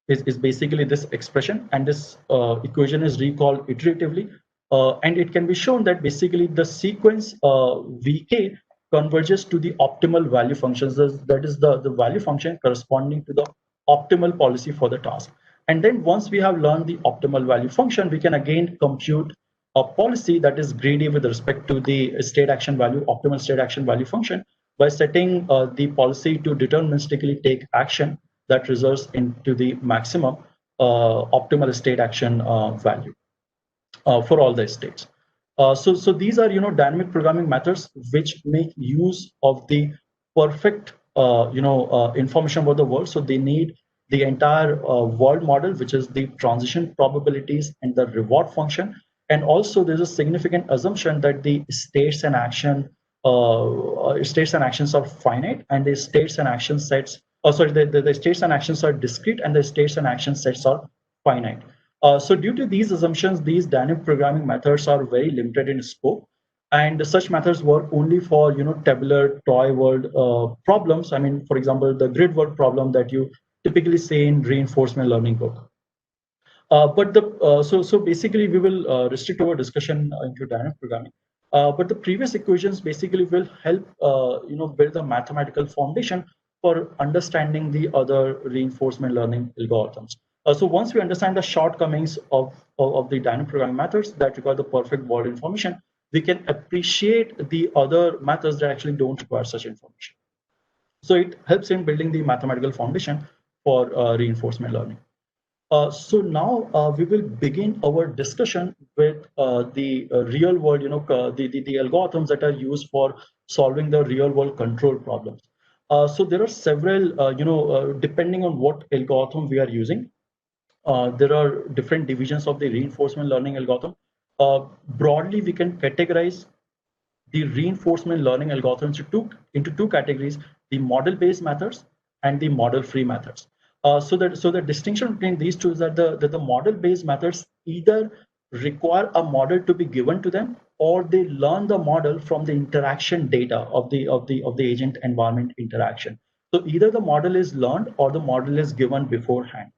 is basically this expression, and this equation is recalled iteratively, and it can be shown that basically the sequence vk converges to the optimal value functions. That is the value function corresponding to the optimal policy for the task. And then once we have learned the optimal value function, we can again compute a policy that is greedy with respect to the state action value, optimal state action value function, by setting the policy to deterministically take action that results into the maximum optimal state action value for all the states. So these are dynamic programming methods which make use of the perfect information about the world. So they need the entire world model, which is the transition probabilities and the reward function. And also there's a significant assumption that the states and actions are finite, and the states and action sets, the states and actions are discrete, and the states and action sets are finite. So due to these assumptions, these dynamic programming methods are very limited in scope, and such methods work only for tabular toy world problems. I mean, for example, the grid world problem that you typically see in reinforcement learning book. So basically we will restrict our discussion into dynamic programming. But the previous equations basically will help build a mathematical foundation for understanding the other reinforcement learning algorithms. So once we understand the shortcomings of the dynamic programming methods that require the perfect world information, we can appreciate the other methods that actually don't require such information. So it helps in building the mathematical foundation for reinforcement learning. So now we will begin our discussion with the real world, the algorithms that are used for solving the real world control problems. So there are several, depending on what algorithm we are using, there are different divisions of the reinforcement learning algorithm. Broadly, we can categorize the reinforcement learning algorithms into two categories: the model-based methods and the model-free methods. So the distinction between these two is that the model-based methods either require a model to be given to them, or they learn the model from the interaction data of the agent environment interaction. So either the model is learned or the model is given beforehand.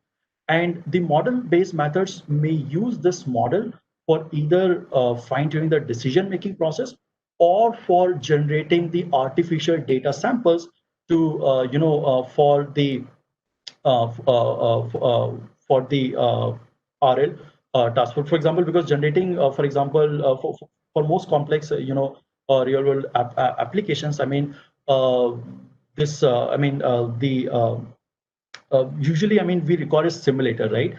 And the model-based methods may use this model for either fine-tuning the decision-making process, or for generating the artificial data samples to for the RL task. For example, because generating, for example, for most complex, real-world applications, I mean, usually, I mean, we require a simulator, right,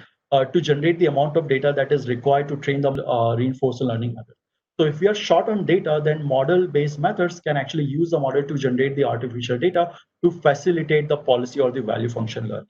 to generate the amount of data that is required to train the reinforcement learning method. So if we are short on data, then model-based methods can actually use the model to generate the artificial data to facilitate the policy or the value function learning.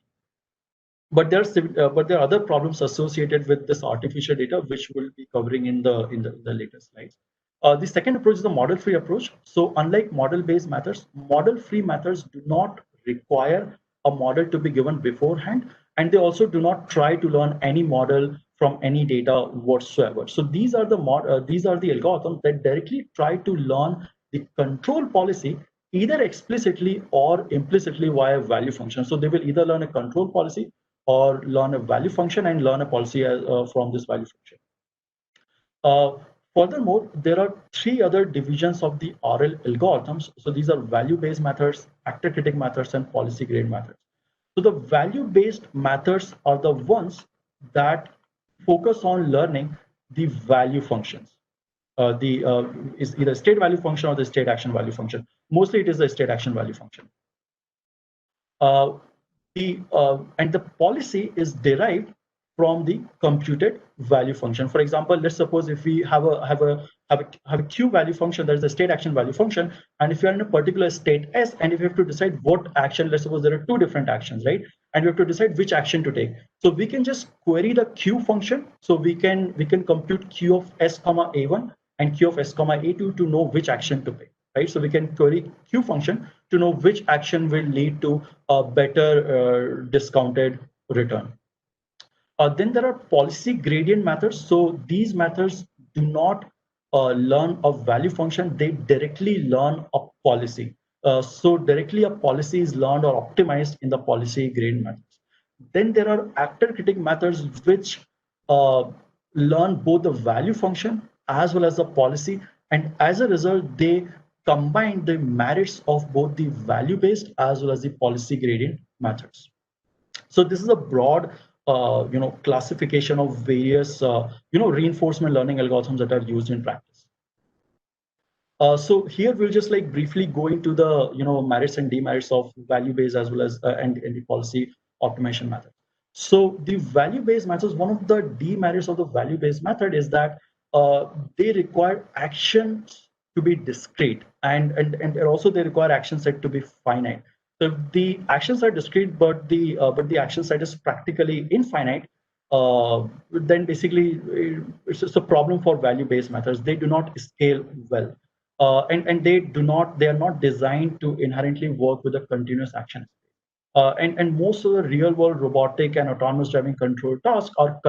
But there are other problems associated with this artificial data, which we'll be covering in the later slides. The second approach is the model-free approach. So unlike model-based methods, model-free methods do not require a model to be given beforehand, and they also do not try to learn any model from any data whatsoever. So these are the algorithms that directly try to learn the control policy either explicitly or implicitly via value function. So they will either learn a control policy or learn a value function and learn a policy from this value function. Furthermore, there are three other divisions of the RL algorithms. So these are value-based methods, actor-critic methods, and policy-grade methods. So the value-based methods are the ones that focus on learning the value functions. Is either state value function or the state action value function. Mostly it is the state action value function. And the policy is derived from the computed value function. For example, let's suppose if we have have a Q value function, that is the state action value function. And if you are in a particular state S, and if you have to decide what action, let's suppose there are two different actions, right? And you have to decide which action to take. So we can just query the Q function. So we can compute Q of S comma A1 and Q of S comma A2 to know which action to pick, right? So we can query Q function to know which action will lead to a better discounted return. Then there are policy gradient methods. So these methods do not learn a value function, they directly learn a policy. So directly a policy is learned or optimized in the policy gradient methods. Then there are actor critic methods which learn both the value function as well as the policy, and as a result they combine the merits of both the value based as well as the policy gradient methods. So this is a broad classification of various reinforcement learning algorithms that are used in practice. So here we'll just like briefly go into the merits and demerits of value based as well as and the policy optimization method. So the value based methods, one of the demerits of the value based method is that they require actions to be discrete, and also they require action set to be finite. So if the actions are discrete, but the action set is practically infinite, then basically it's just a problem for value-based methods. They do not scale well, and they are not designed to inherently work with a continuous action. And most of the real-world robotic and autonomous driving control tasks are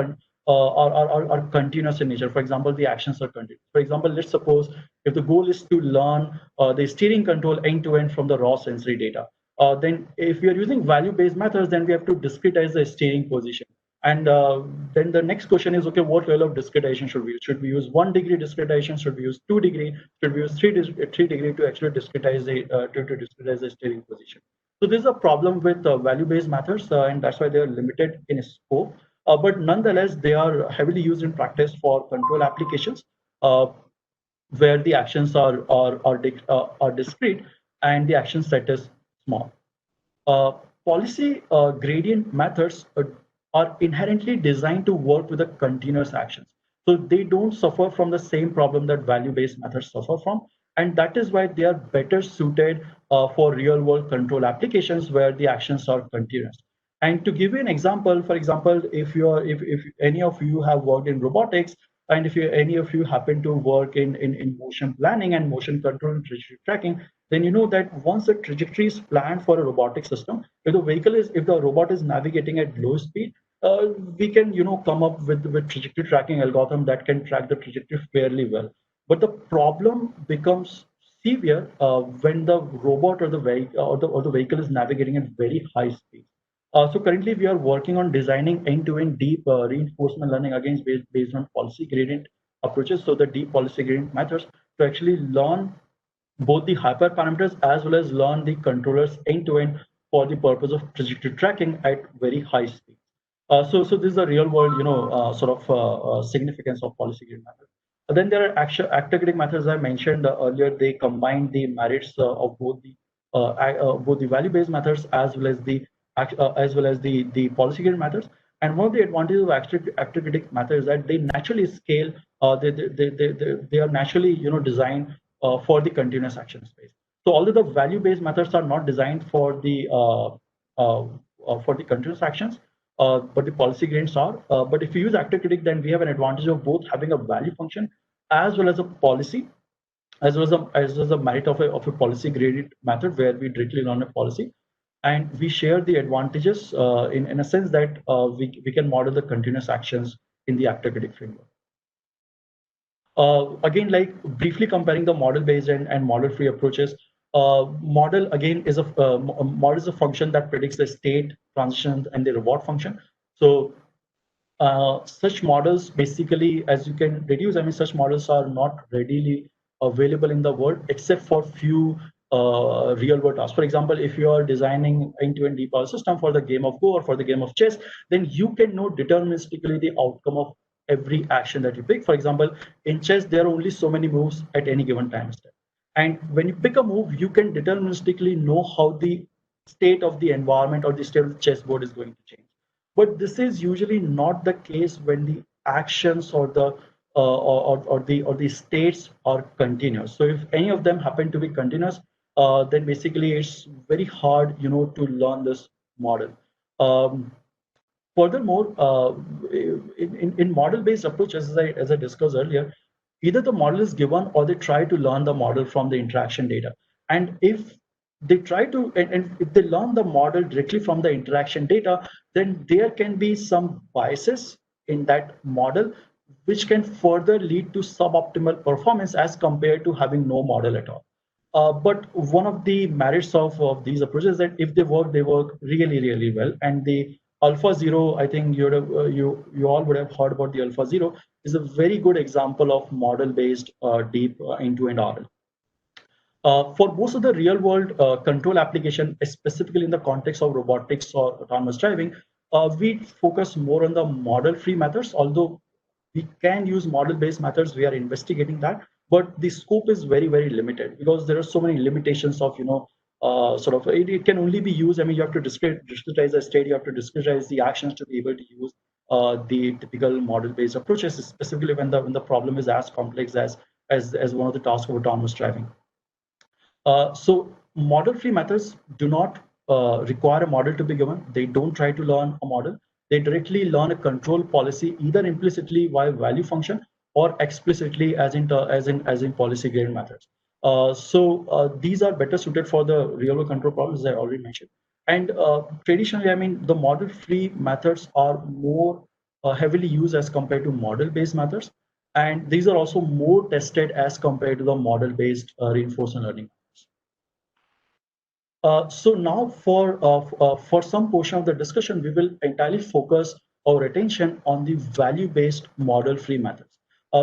continuous in nature. For example, the actions are continuous. For example, let's suppose if the goal is to learn the steering control end-to-end from the raw sensory data, then if we are using value-based methods, then we have to discretize the steering position. And then the next question is, okay, what level of discretization should we use? Should we use 1 degree discretization? Should we use 2 degree? Should we use 3 degree to actually discretize the steering position? So this is a problem with value-based methods, and that's why they are limited in scope. But nonetheless, they are heavily used in practice for control applications, where the actions are discrete and the action set is small. Policy gradient methods are inherently designed to work with the continuous actions. So they don't suffer from the same problem that value-based methods suffer from. And that is why they are better suited for real-world control applications where the actions are continuous. And to give you an example, for example, if any of you have worked in robotics, and if any of you happen to work in motion planning and motion control and trajectory tracking, then you know that once the trajectory is planned for a robotic system, if the robot is navigating at low speed, we can come up with trajectory tracking algorithm that can track the trajectory fairly well. But the problem becomes severe when the robot or the vehicle is navigating at very high speed. So currently we are working on designing end-to-end deep reinforcement learning against based on policy gradient approaches. So the deep policy gradient methods to actually learn both the hyperparameters as well as learn the controllers end-to-end for the purpose of trajectory tracking at very high speed. So this is a real world, significance of policy gradient methods. Then there are actor critic methods I mentioned earlier. They combine the merits of both the value-based methods as well as the policy gradient methods. And one of the advantages of actor critic methods is that they naturally scale. They are naturally designed for the continuous action space. So although the value-based methods are not designed for the continuous actions, but the policy gradients are. But if you use actor critic, then we have an advantage of both having a value function as well as a policy, as well as a merit of a policy gradient method where we directly learn a policy, and we share the advantages in a sense that we can model the continuous actions in the actor critic framework. Again, like briefly comparing the model-based and model-free approaches. Model again is model is a function that predicts the state, transitions, and the reward function. So such models basically, as you can deduce, I mean, such models are not readily available in the world except for few real-world tasks. For example, if you are designing end-to-end deep power system for the game of Go or for the game of chess, then you can know deterministically the outcome of every action that you pick. For example, in chess, there are only so many moves at any given time step. And when you pick a move, you can deterministically know how the state of the environment or the state of the chessboard is going to change. But this is usually not the case when the actions or the or the states are continuous. So if any of them happen to be continuous, then basically it's very hard, to learn this model. Furthermore, in model-based approach, as I discussed earlier, either the model is given or they try to learn the model from the interaction data. And if they try to, and if they learn the model directly from the interaction data, then there can be some biases in that model, which can further lead to suboptimal performance as compared to having no model at all. But one of the merits of these approaches is that if they work really, really well. And the AlphaZero, I think you all would have heard about the AlphaZero, is a very good example of model-based deep end-to-end RL. For most of the real world control application, specifically in the context of robotics or autonomous driving, we focus more on the model-free methods, although we can use model-based methods. We are investigating that, but the scope is very, very limited because there are so many limitations of, it can only be used. I mean, you have to discretize a state, you have to discretize the actions to be able to use the typical model-based approaches, specifically when the problem is as complex as one of the tasks of autonomous driving. So model-free methods do not require a model to be given. They don't try to learn a model. They directly learn a control policy, either implicitly via value function or explicitly as in policy gradient methods. These are better suited for the real-world control problems, as I already mentioned. And traditionally, I mean, the model-free methods are more heavily used as compared to model-based methods. And these are also more tested as compared to the model-based reinforcement learning. So now for some portion of the discussion, we will entirely focus our attention on the value-based model-free methods.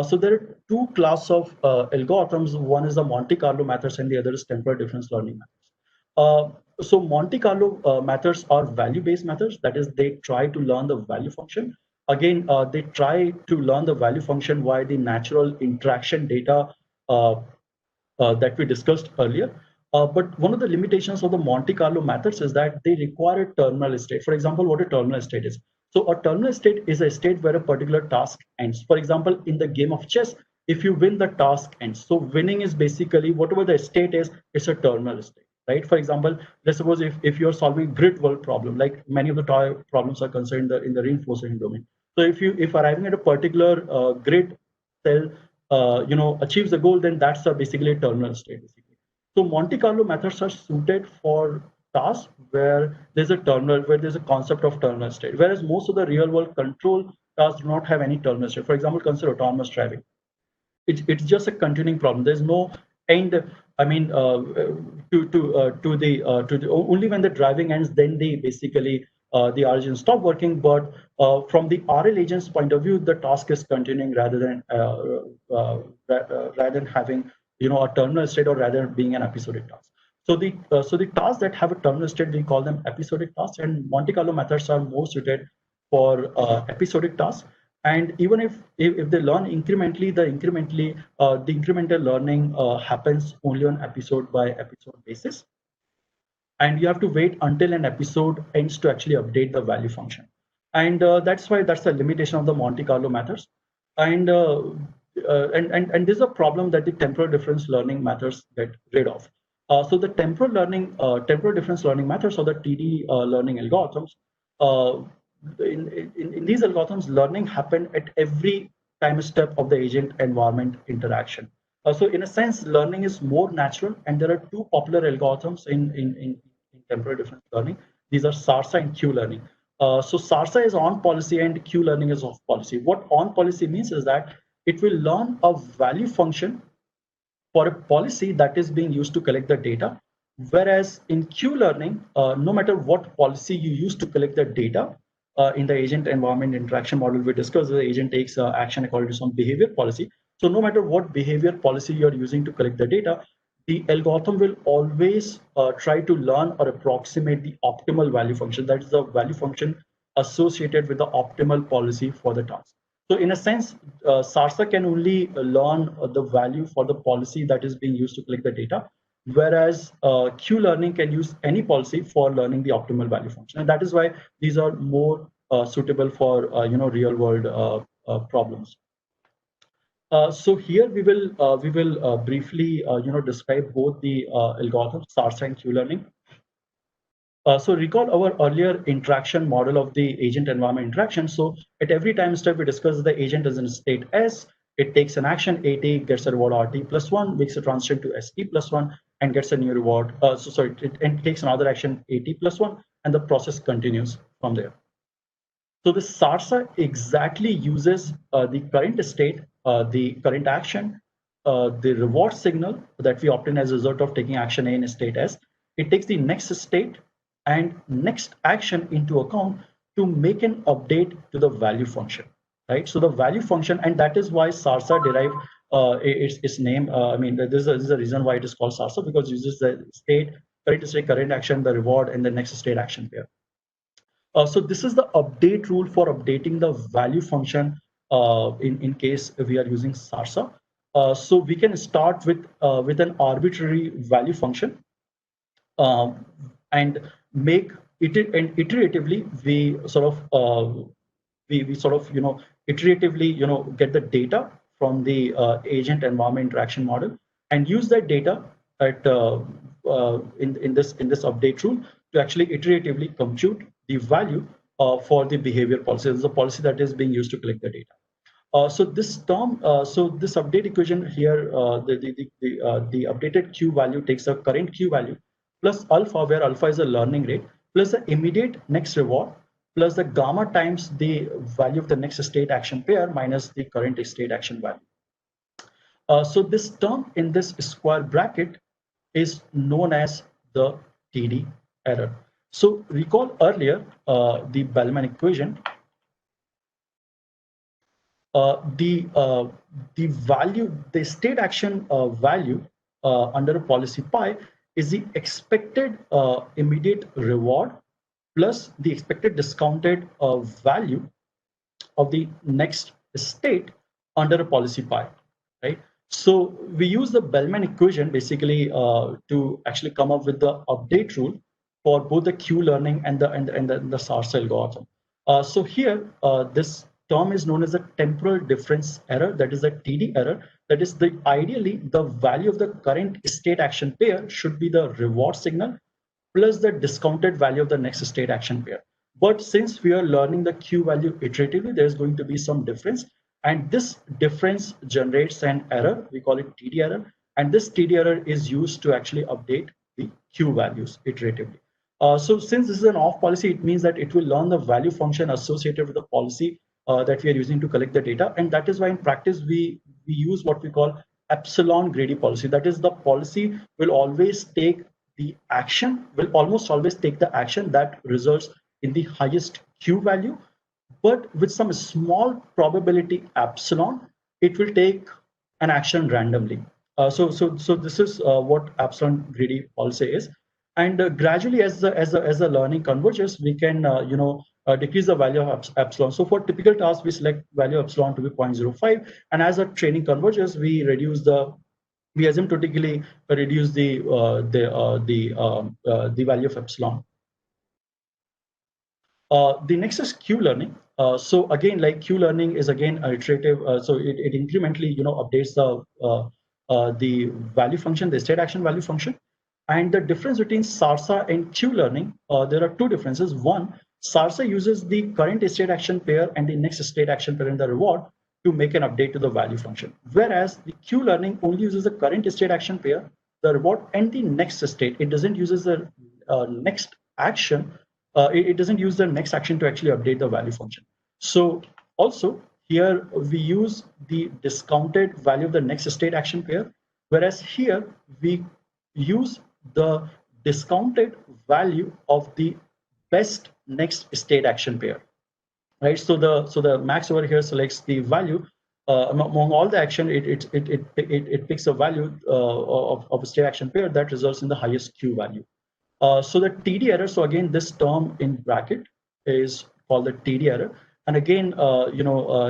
So there are two classes of algorithms. One is the Monte Carlo methods and the other is temporal difference learning methods. So Monte Carlo methods are value-based methods. That is, they try to learn the value function. Again, they try to learn the value function via the natural interaction data that we discussed earlier. But one of the limitations of the Monte Carlo methods is that they require a terminal state. For example, what a terminal state is. So a terminal state is a state where a particular task ends. For example, in the game of chess, if you win, the task ends. So winning is basically whatever the state is, it's a terminal state, right? For example, let's suppose if you're solving grid world problem, like many of the problems are concerned in the reinforcement domain. So if arriving at a particular grid cell, achieves the goal, then that's basically a terminal state. So Monte Carlo methods are suited for tasks where there's a concept of terminal state, whereas most of the real world control tasks do not have any terminal state. For example, consider autonomous driving. It's just a continuing problem. There's no end. I mean, to the only when the driving ends, then they basically the origin stop working. But from the RL agent's point of view, the task is continuing rather than having a terminal state, or rather being an episodic task. So the tasks that have a terminal state, we call them episodic tasks, and Monte Carlo methods are more suited for episodic tasks. And even if they learn incrementally, the incremental learning happens only on episode by episode basis, and you have to wait until an episode ends to actually update the value function. And that's the limitation of the Monte Carlo methods. And and this is a problem that the temporal difference learning methods get rid of. So the temporal difference learning methods, or the TD learning algorithms, in these algorithms, learning happen at every time step of the agent environment interaction. So in a sense, learning is more natural, and there are two popular algorithms in temporal difference learning. These are Sarsa and Q-learning. So Sarsa is on policy and Q-learning is off policy. What on policy means is that it will learn a value function for a policy that is being used to collect the data. Whereas in Q-learning, no matter what policy you use to collect the data, in the agent environment interaction model we discussed, the agent takes action according to some behavior policy. So no matter what behavior policy you're using to collect the data, the algorithm will always try to learn or approximate the optimal value function. That is the value function associated with the optimal policy for the task. So in a sense, Sarsa can only learn the value for the policy that is being used to collect the data, whereas Q-learning can use any policy for learning the optimal value function. And that is why these are more suitable for real world problems. So here we will briefly describe both the algorithm Sarsa and Q-learning. So recall our earlier interaction model of the agent environment interaction. So at every time step we discuss the agent is in state S, it takes an action AT, gets a reward RT plus 1, makes a transition to ST plus 1, and gets a new reward. It takes another action AT plus 1, and the process continues from there. So the SARSA exactly uses the current state, the current action, the reward signal that we obtain as a result of taking action A in state S. It takes the next state and next action into account to make an update to the value function, right? So the value function, and that is why SARSA derived its name. I mean, this is a reason why it is called SARSA, because it uses the state, current action, the reward, and the next state action pair. So this is the update rule for updating the value function in case we are using SARSA. So we can start with an arbitrary value function and make it, and iteratively we sort of iteratively get the data from the agent environment interaction model and use that data at in this update rule to actually iteratively compute the value for the behavior policy. This is a policy that is being used to collect the data. So this term, so this update equation here, the updated Q value takes a current Q value plus alpha, where alpha is a learning rate, plus the immediate next reward, plus the gamma times the value of the next state action pair minus the current state action value. So this term in this square bracket is known as the TD error. So recall earlier the Bellman equation. The value, the state action value under a policy pi is the expected immediate reward plus the expected discounted value of the next state under a policy pi, right? So we use the Bellman equation basically to actually come up with the update rule for both the Q-learning and the Sarsa algorithm. So here, this term is known as a temporal difference error, that is the TD error. That is ideally the value of the current state action pair should be the reward signal plus the discounted value of the next state action pair. But since we are learning the Q value iteratively, there's going to be some difference. And this difference generates an error. We call it TD error. And this TD error is used to actually update the Q values iteratively. So since this is an off policy, it means that it will learn the value function associated with the policy that we are using to collect the data. And that is why in practice, we use what we call epsilon greedy policy. That is, the policy will always take the action, will almost always take the action that results in the highest Q value, but with some small probability epsilon, it will take an action randomly. So this is what epsilon greedy policy is. And gradually, as the learning converges, we can decrease the value of epsilon. So for typical tasks, we select value of epsilon to be 0.05, and as our training converges, we asymptotically reduce the value of epsilon. The next is Q-learning. So again, like Q-learning is again iterative. So it incrementally updates the value function, the state action value function. And the difference between Sarsa and Q-learning, there are two differences. One, Sarsa uses the current state action pair and the next state action pair in the reward to make an update to the value function. Whereas the Q-learning only uses the current state action pair, the reward, and the next state. It doesn't use the next action. It doesn't use the next action to actually update the value function. So also here we use the discounted value of the next state action pair, whereas here we use the discounted value of the best next state action pair, right? So the max over here selects the value among all the action. It picks a value of a state action pair that results in the highest Q value. So the TD error. So again, this term in bracket is called the TD error. And again,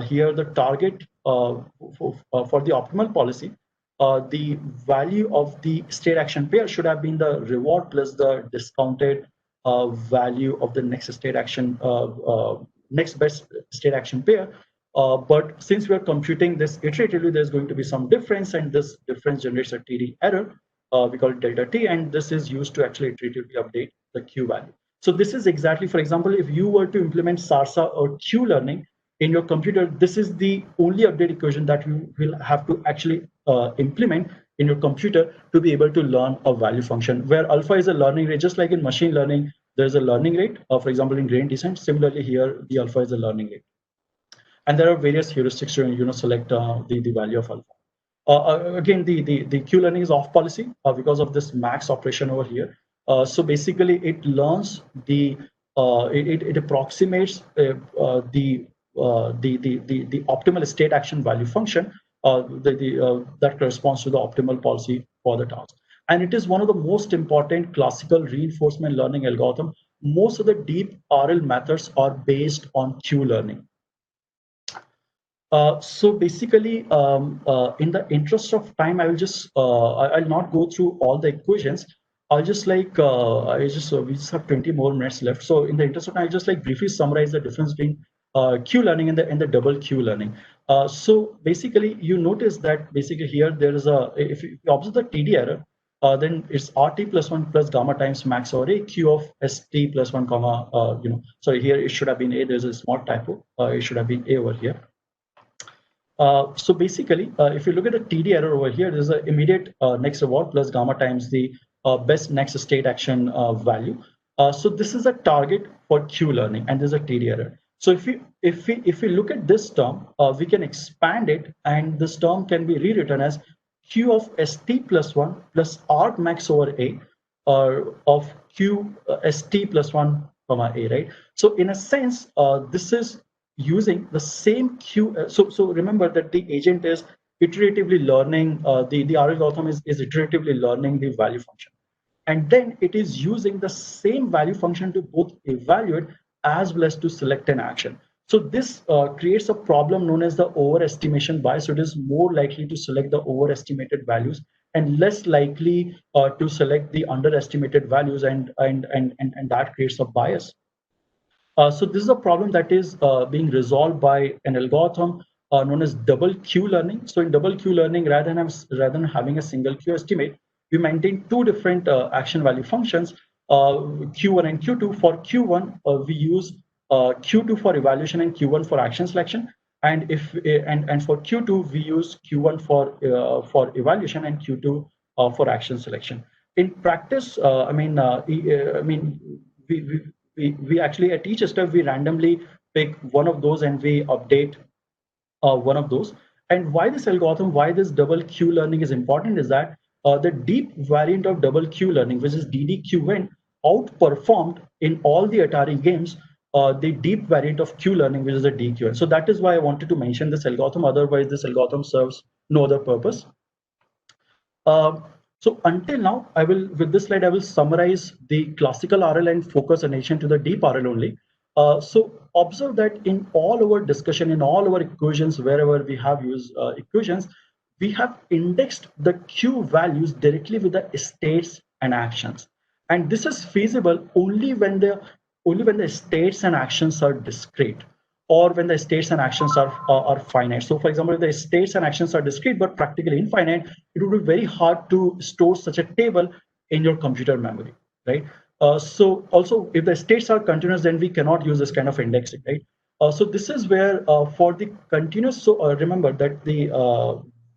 here the target for the optimal policy, the value of the state action pair should have been the reward plus the discounted value of the next state action, next best state action pair. But since we are computing this iteratively, there's going to be some difference, and this difference generates a TD error. We call it delta T, and this is used to actually iteratively update the Q value. So this is exactly, for example, if you were to implement Sarsa or Q-learning in your computer, this is the only update equation that you will have to actually implement in your computer to be able to learn a value function, where alpha is a learning rate. Just like in machine learning, there's a learning rate. For example, in gradient descent, similarly here, the alpha is a learning rate. And there are various heuristics to select the value of alpha. Again, the Q-learning is off policy because of this max operation over here. So basically, it learns it approximates the optimal state action value function that corresponds to the optimal policy for the task. And it is one of the most important classical reinforcement learning algorithm. Most of the deep RL methods are based on Q-learning. So basically, in the interest of time, I will just I'll not go through all the equations. I'll just we just have 20 more minutes left. So in the interest of time, I'll just briefly summarize the difference between Q learning and the double Q learning. So basically, you notice that basically here there is if you observe the TD error, then it's RT plus 1 plus gamma times max over A Q of ST plus 1 comma sorry, here it should have been A. There's a small typo. It should have been A over here. So basically, if you look at the TD error over here, there's an immediate next reward plus gamma times the best next state action value. So this is a target for Q learning, and there's a TD error. So if we look at this term, we can expand it, and this term can be rewritten as Q of ST plus 1 plus R max over A of Q ST plus 1 comma A, right? So in a sense, this is using the same Q. So remember that the agent is iteratively learning, the RL algorithm is iteratively learning the value function. And then it is using the same value function to both evaluate as well as to select an action. So this creates a problem known as the overestimation bias. So it is more likely to select the overestimated values and less likely to select the underestimated values, and that creates a bias. So this is a problem that is being resolved by an algorithm known as double Q learning. So in double Q learning, rather than having a single Q estimate, we maintain two different action value functions, Q1 and Q2. For Q1, we use Q2 for evaluation and Q1 for action selection. And for Q2, we use Q1 for evaluation and Q2 for action selection. In practice, we actually at each step we randomly pick one of those and we update one of those. And why this algorithm, why this double Q learning is important is that the deep variant of double Q learning, which is DDQN, outperformed in all the Atari games the deep variant of Q learning, which is the DQN. So that is why I wanted to mention this algorithm. Otherwise, this algorithm serves no other purpose. So until now, with this slide, I will summarize the classical RL and focus attention to the deep RL only. So observe that in all our discussion, in all our equations, wherever we have used equations, we have indexed the Q values directly with the states and actions. And this is feasible only when the states and actions are discrete, or when the states and actions are finite. So for example, if the states and actions are discrete but practically infinite, it would be very hard to store such a table in your computer memory, right? So also, if the states are continuous, then we cannot use this kind of indexing, right? So this is where for the continuous, so remember that the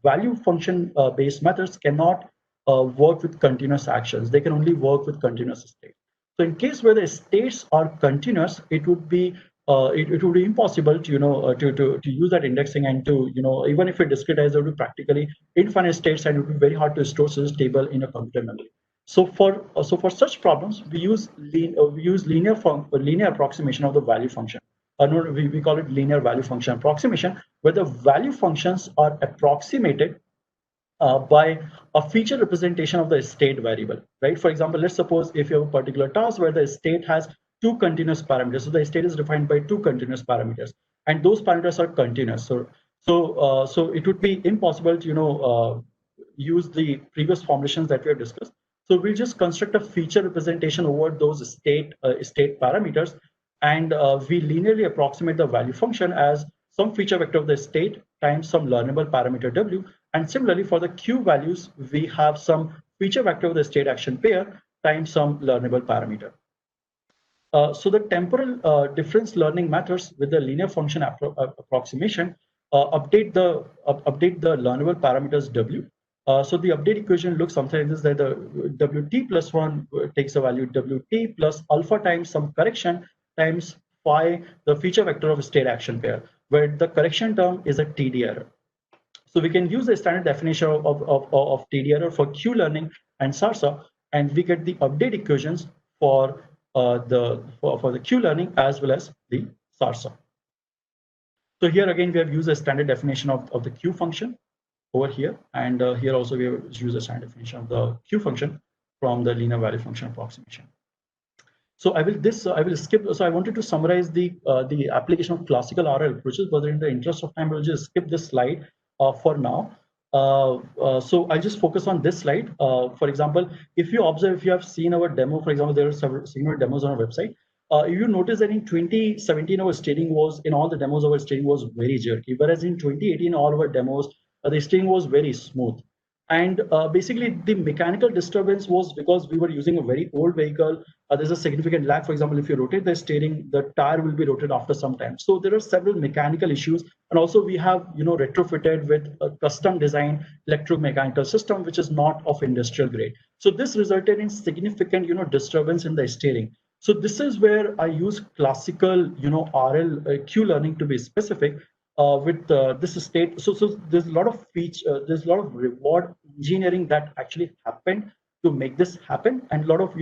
value function based methods cannot work with continuous actions. They can only work with continuous states. So in case where the states are continuous, it would be it would be impossible to to use that indexing, and to even if it discretize, it would be practically infinite states, and it would be very hard to store such a table in a computer memory. So for such problems, we use linear approximation of the value function. No, we call it linear value function approximation, where the value functions are approximated by a feature representation of the state variable, right? For example, let's suppose if you have a particular task where the state has two continuous parameters. So the state is defined by two continuous parameters, and those parameters are continuous. So it would be impossible to use the previous formulations that we have discussed. So we'll just construct a feature representation over those state parameters, and we linearly approximate the value function as some feature vector of the state times some learnable parameter W. And similarly, for the Q values, we have some feature vector of the state action pair times some learnable parameter. So the temporal difference learning methods with the linear function approximation update the learnable parameters W. So the update equation looks something like this: that the Wt plus 1 takes the value Wt plus alpha times some correction times phi, the feature vector of state action pair, where the correction term is a TD error. So we can use the standard definition of TD error for Q-learning and Sarsa, and we get the update equations for the Q-learning as well as the Sarsa. So here again, we have used a standard definition of the Q function over here, and here also we have used a standard definition of the Q function from the linear value function approximation. So I will skip. So I wanted to summarize the application of classical RL approaches, but in the interest of time, I will just skip this slide for now. So I'll just focus on this slide. For example, if you observe, if you have seen our demo, for example, there are several demos on our website. You notice that in 2017, our staging was, in all the demos, our staging was very jerky, whereas in 2018, all our demos, the staging was very smooth. And basically, the mechanical disturbance was because we were using a very old vehicle. There's a significant lag. For example, if you rotate the steering, the tire will be rotated after some time. So there are several mechanical issues. And also we have, retrofitted with a custom designed electromechanical system, which is not of industrial grade. So this resulted in significant, disturbance in the steering. So this is where I use classical, RL Q-learning to be specific. With this state, so there's a lot of there's a lot of reward engineering that actually happened to make this happen, and a lot of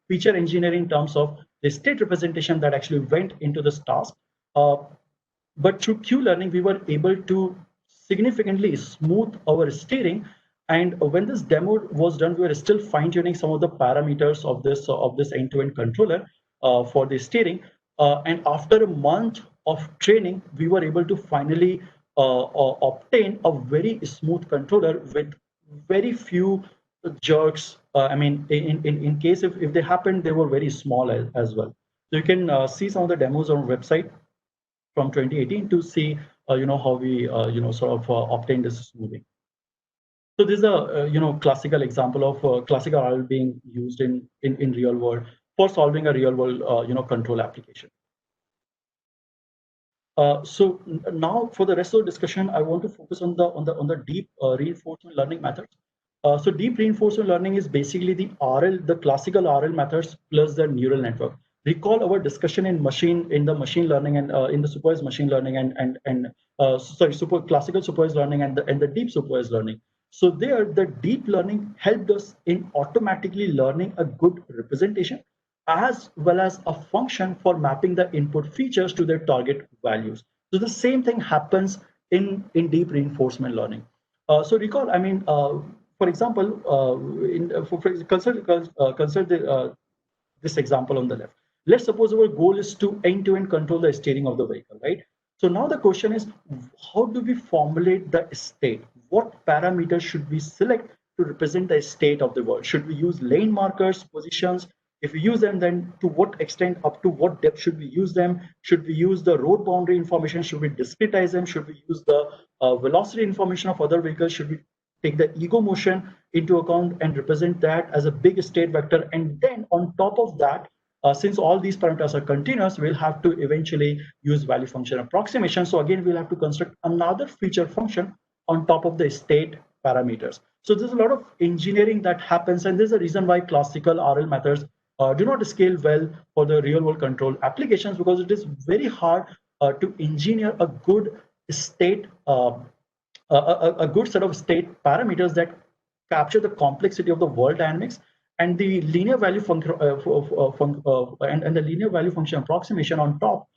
feature engineering in terms of the state representation that actually went into this task. But through Q-learning, we were able to significantly smooth our steering. And when this demo was done, we were still fine-tuning some of the parameters of this end-to-end controller for the steering. And after a month of training, we were able to finally obtain a very smooth controller with very few jerks. I mean, in case if they happened, they were very small as well. So you can see some of the demos on our website from 2018 to see how we sort of obtain this smoothing. So this is a classical example of classical RL being used in real world for solving a real world control application. So now for the rest of the discussion, I want to focus on the deep reinforcement learning methods. So deep reinforcement learning is basically the classical RL methods plus the neural network. Recall our discussion in the machine learning and in the supervised machine learning classical supervised learning and the deep supervised learning. So there, the deep learning helped us in automatically learning a good representation, as well as a function for mapping the input features to their target values. So the same thing happens in deep reinforcement learning. So recall, I mean, for example, consider this example on the left. Let's suppose our goal is to end-to-end control the steering of the vehicle, right? So now the question is, how do we formulate the state? What parameters should we select to represent the state of the world? Should we use lane markers, positions? If we use them, then to what extent, up to what depth should we use them? Should we use the road boundary information? Should we discretize them? Should we use the velocity information of other vehicles? Should we take the ego motion into account and represent that as a big state vector? And then on top of that, since all these parameters are continuous, we'll have to eventually use value function approximation. So again, we'll have to construct another feature function on top of the state parameters. So there's a lot of engineering that happens, and there's a reason why classical RL methods do not scale well for the real world control applications, because it is very hard to engineer a good state, a good set of state parameters that capture the complexity of the world dynamics. And the linear value function and the linear value function approximation on top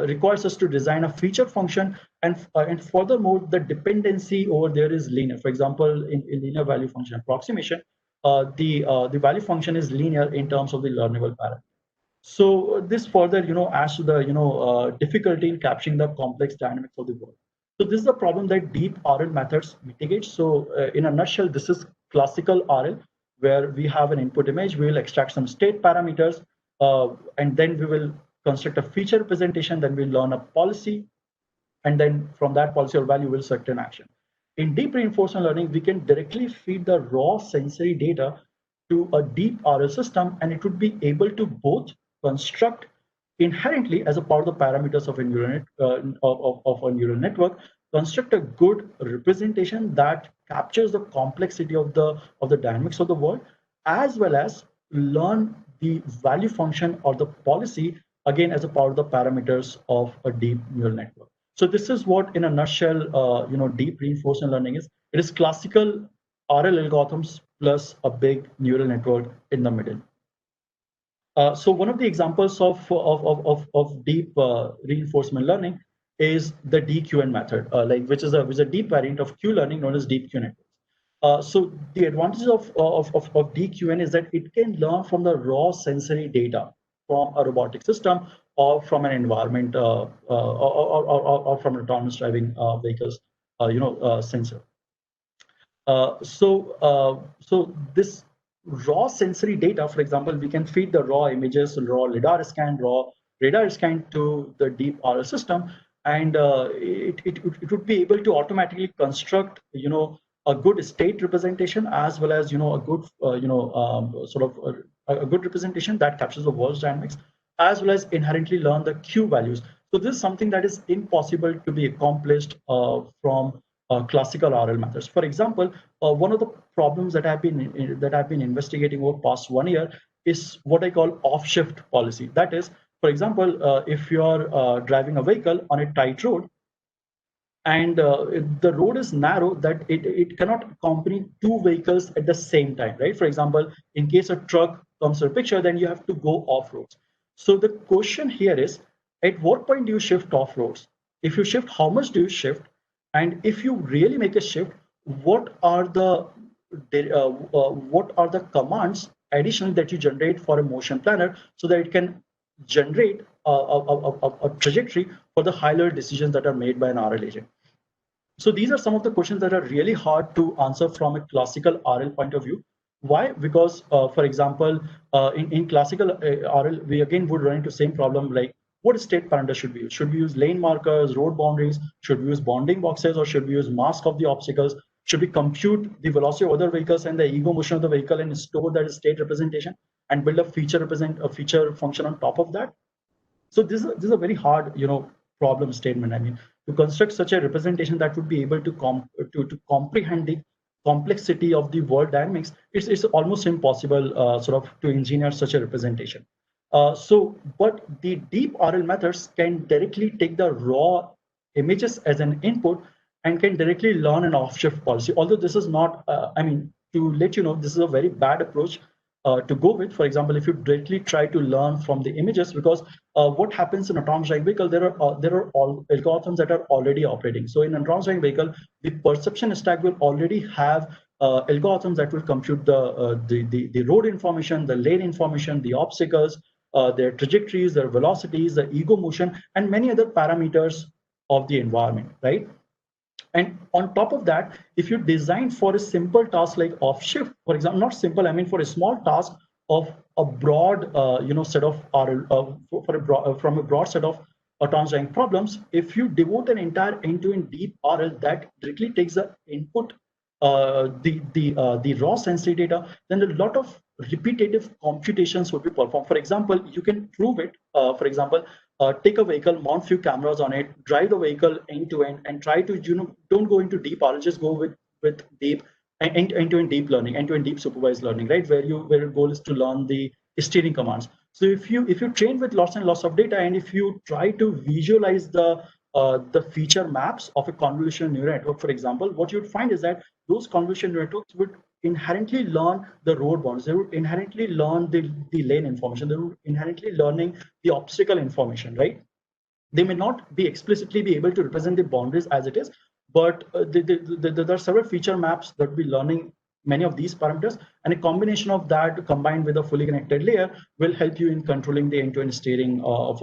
requires us to design a feature function, and furthermore, the dependency over there is linear. For example, in linear value function approximation, the value function is linear in terms of the learnable parameter. So this further, adds to the difficulty in capturing the complex dynamics of the world. So this is the problem that deep RL methods mitigate. So in a nutshell, this is classical RL, where we have an input image, we will extract some state parameters, and then we will construct a feature representation, then we'll learn a policy and then from that policy or value will select an action. In deep reinforcement learning, we can directly feed the raw sensory data to a deep RL system, and it would be able to both construct inherently as a part of the parameters of a neural network, construct a good representation that captures the complexity of the dynamics of the world, as well as learn the value function or the policy again as a part of the parameters of a deep neural network. So this is what, in a nutshell, deep reinforcement learning is. It is classical RL algorithms plus a big neural network in the middle. So one of the examples of deep reinforcement learning is the DQN method, which is a deep variant of Q-learning known as deep Q networks. So the advantage of DQN is that it can learn from the raw sensory data from a robotic system or from an environment or from an autonomous driving vehicles, sensor. So this raw sensory data, for example, we can feed the raw images, raw lidar scan, raw radar scan to the deep RL system, and it would be able to automatically construct, a good state representation as well as, a good, a good representation that captures the world's dynamics, as well as inherently learn the Q values. So this is something that is impossible to be accomplished from classical RL methods. For example, one of the problems that I've been investigating over past 1 year is what I call off-shift policy. That is, for example, if you're driving a vehicle on a tight road, and the road is narrow, that it cannot accompany two vehicles at the same time, right? For example, in case a truck comes to a picture, then you have to go off roads. So the question here is, at what point do you shift off roads? If you shift, how much do you shift? And if you really make a shift, what are the commands additionally that you generate for a motion planner so that it can generate a trajectory for the high level decisions that are made by an RL agent? So these are some of the questions that are really hard to answer from a classical RL point of view. Why? Because, for example, in classical RL, we again would run into same problem, like what state parameter should we use? Should we use lane markers, road boundaries? Should we use bounding boxes, or should we use mask of the obstacles? Should we compute the velocity of other vehicles and the ego motion of the vehicle and store that state representation and build a feature function on top of that? So this is a very hard, problem statement. I mean, to construct such a representation that would be able to comprehend the complexity of the world dynamics, it's almost impossible to engineer such a representation. But the deep RL methods can directly take the raw images as an input and can directly learn an off-shift policy. Although this is not, to let you know, this is a very bad approach to go with. For example, if you directly try to learn from the images, because what happens in autonomous driving vehicle, there are all algorithms that are already operating. So in an autonomous driving vehicle, the perception stack will already have algorithms that will compute the road information, the lane information, the obstacles, their trajectories, their velocities, the ego motion, and many other parameters of the environment, right? And on top of that, if you design for a simple task like off shift, for example, not simple, I mean for a small task of a broad, set of from a broad set of autonomous driving problems, if you devote an entire end-to-end deep RL that directly takes the input, the raw sensory data, then a lot of repetitive computations would be performed. For example, you can prove it. For example, take a vehicle, mount few cameras on it, drive the vehicle end to end, and try to, don't go into deep RL, just go with deep end-to-end deep learning, end-to-end deep supervised learning, right? Where your goal is to learn the steering commands. So if you train with lots and lots of data, and if you try to visualize the feature maps of a convolutional neural network, for example, what you'd find is that those convolutional networks would inherently learn the road bounds. They would inherently learn the lane information. They would inherently learning the obstacle information, right? They may not be explicitly be able to represent the boundaries as it is, but there are several feature maps that will be learning many of these parameters, and a combination of that combined with a fully connected layer will help you in controlling the end-to-end steering of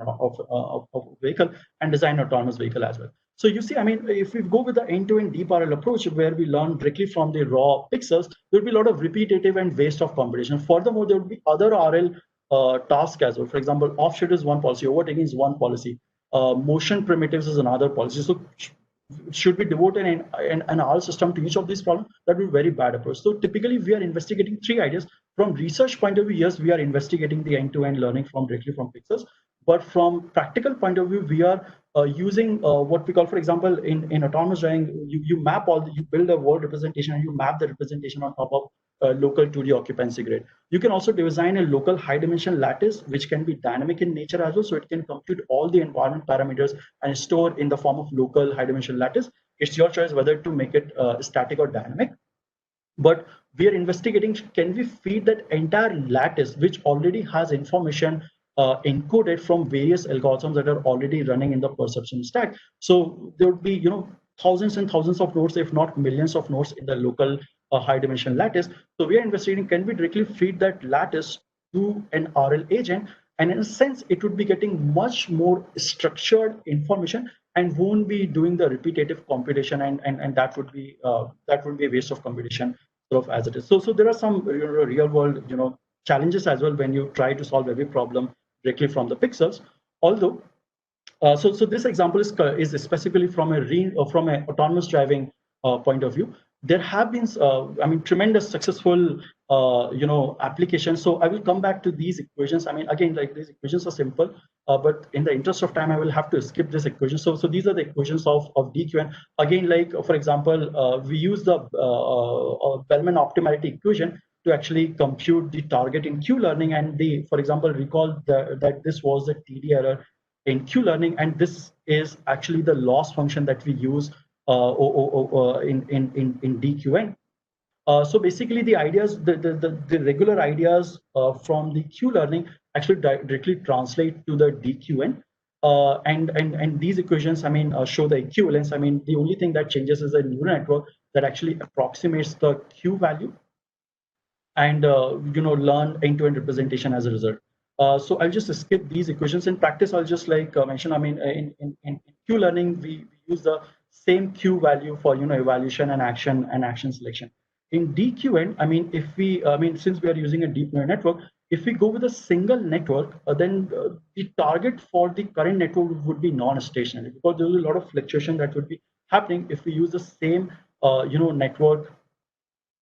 a vehicle and design an autonomous vehicle as well. So you see, I mean, if we go with the end-to-end deep RL approach where we learn directly from the raw pixels, there will be a lot of repetitive and waste of computation. Furthermore, there will be other RL tasks as well. For example, offshoot is one policy, overtaking is one policy. Motion primitives is another policy. So should we devote an R system to each of these problems? That would be very bad approach. So typically we are investigating three ideas. From research point of view, yes, we are investigating the end-to-end learning from directly from pixels. But from practical point of view, we are using what we call, for example, in autonomous driving, you map you build a world representation and you map the representation on top of local 2D occupancy grid. You can also design a local high dimension lattice, which can be dynamic in nature as well. So it can compute all the environment parameters and store in the form of local high dimension lattice. It's your choice whether to make it static or dynamic. But we are investigating, can we feed that entire lattice, which already has information encoded from various algorithms that are already running in the perception stack. So there would be, thousands and thousands of nodes, if not millions of nodes in the local high dimension lattice. So we are investigating, can we directly feed that lattice to an RL agent? And in a sense, it would be getting much more structured information and won't be doing the repetitive computation, and that would be a waste of computation sort of as it is. So there are some real world challenges as well when you try to solve every problem directly from the pixels. Although so this example is specifically from from an autonomous driving point of view. There have been tremendous successful applications. So I will come back to these equations. I mean, again, like, these equations are simple, but in the interest of time I will have to skip this equation. So these are the equations of DQN. Again, like, for example, we use the Bellman optimality equation to actually compute the target in Q-learning, and for example, recall that this was the TD error in Q-learning, and this is actually the loss function that we use in DQN. So basically, the ideas, the regular ideas from the Q-learning actually directly translate to the DQN. And these equations, show the equivalence. The only thing that changes is a neural network that actually approximates the Q value and learn end-to-end representation as a result. So I'll just skip these equations. In practice, I'll just mention. In Q-learning, we use the same Q value for evaluation and action selection. In DQN, since we are using a deep neural network, if we go with a single network, then the target for the current network would be non-stationary, because there is a lot of fluctuation that would be happening if we use the same network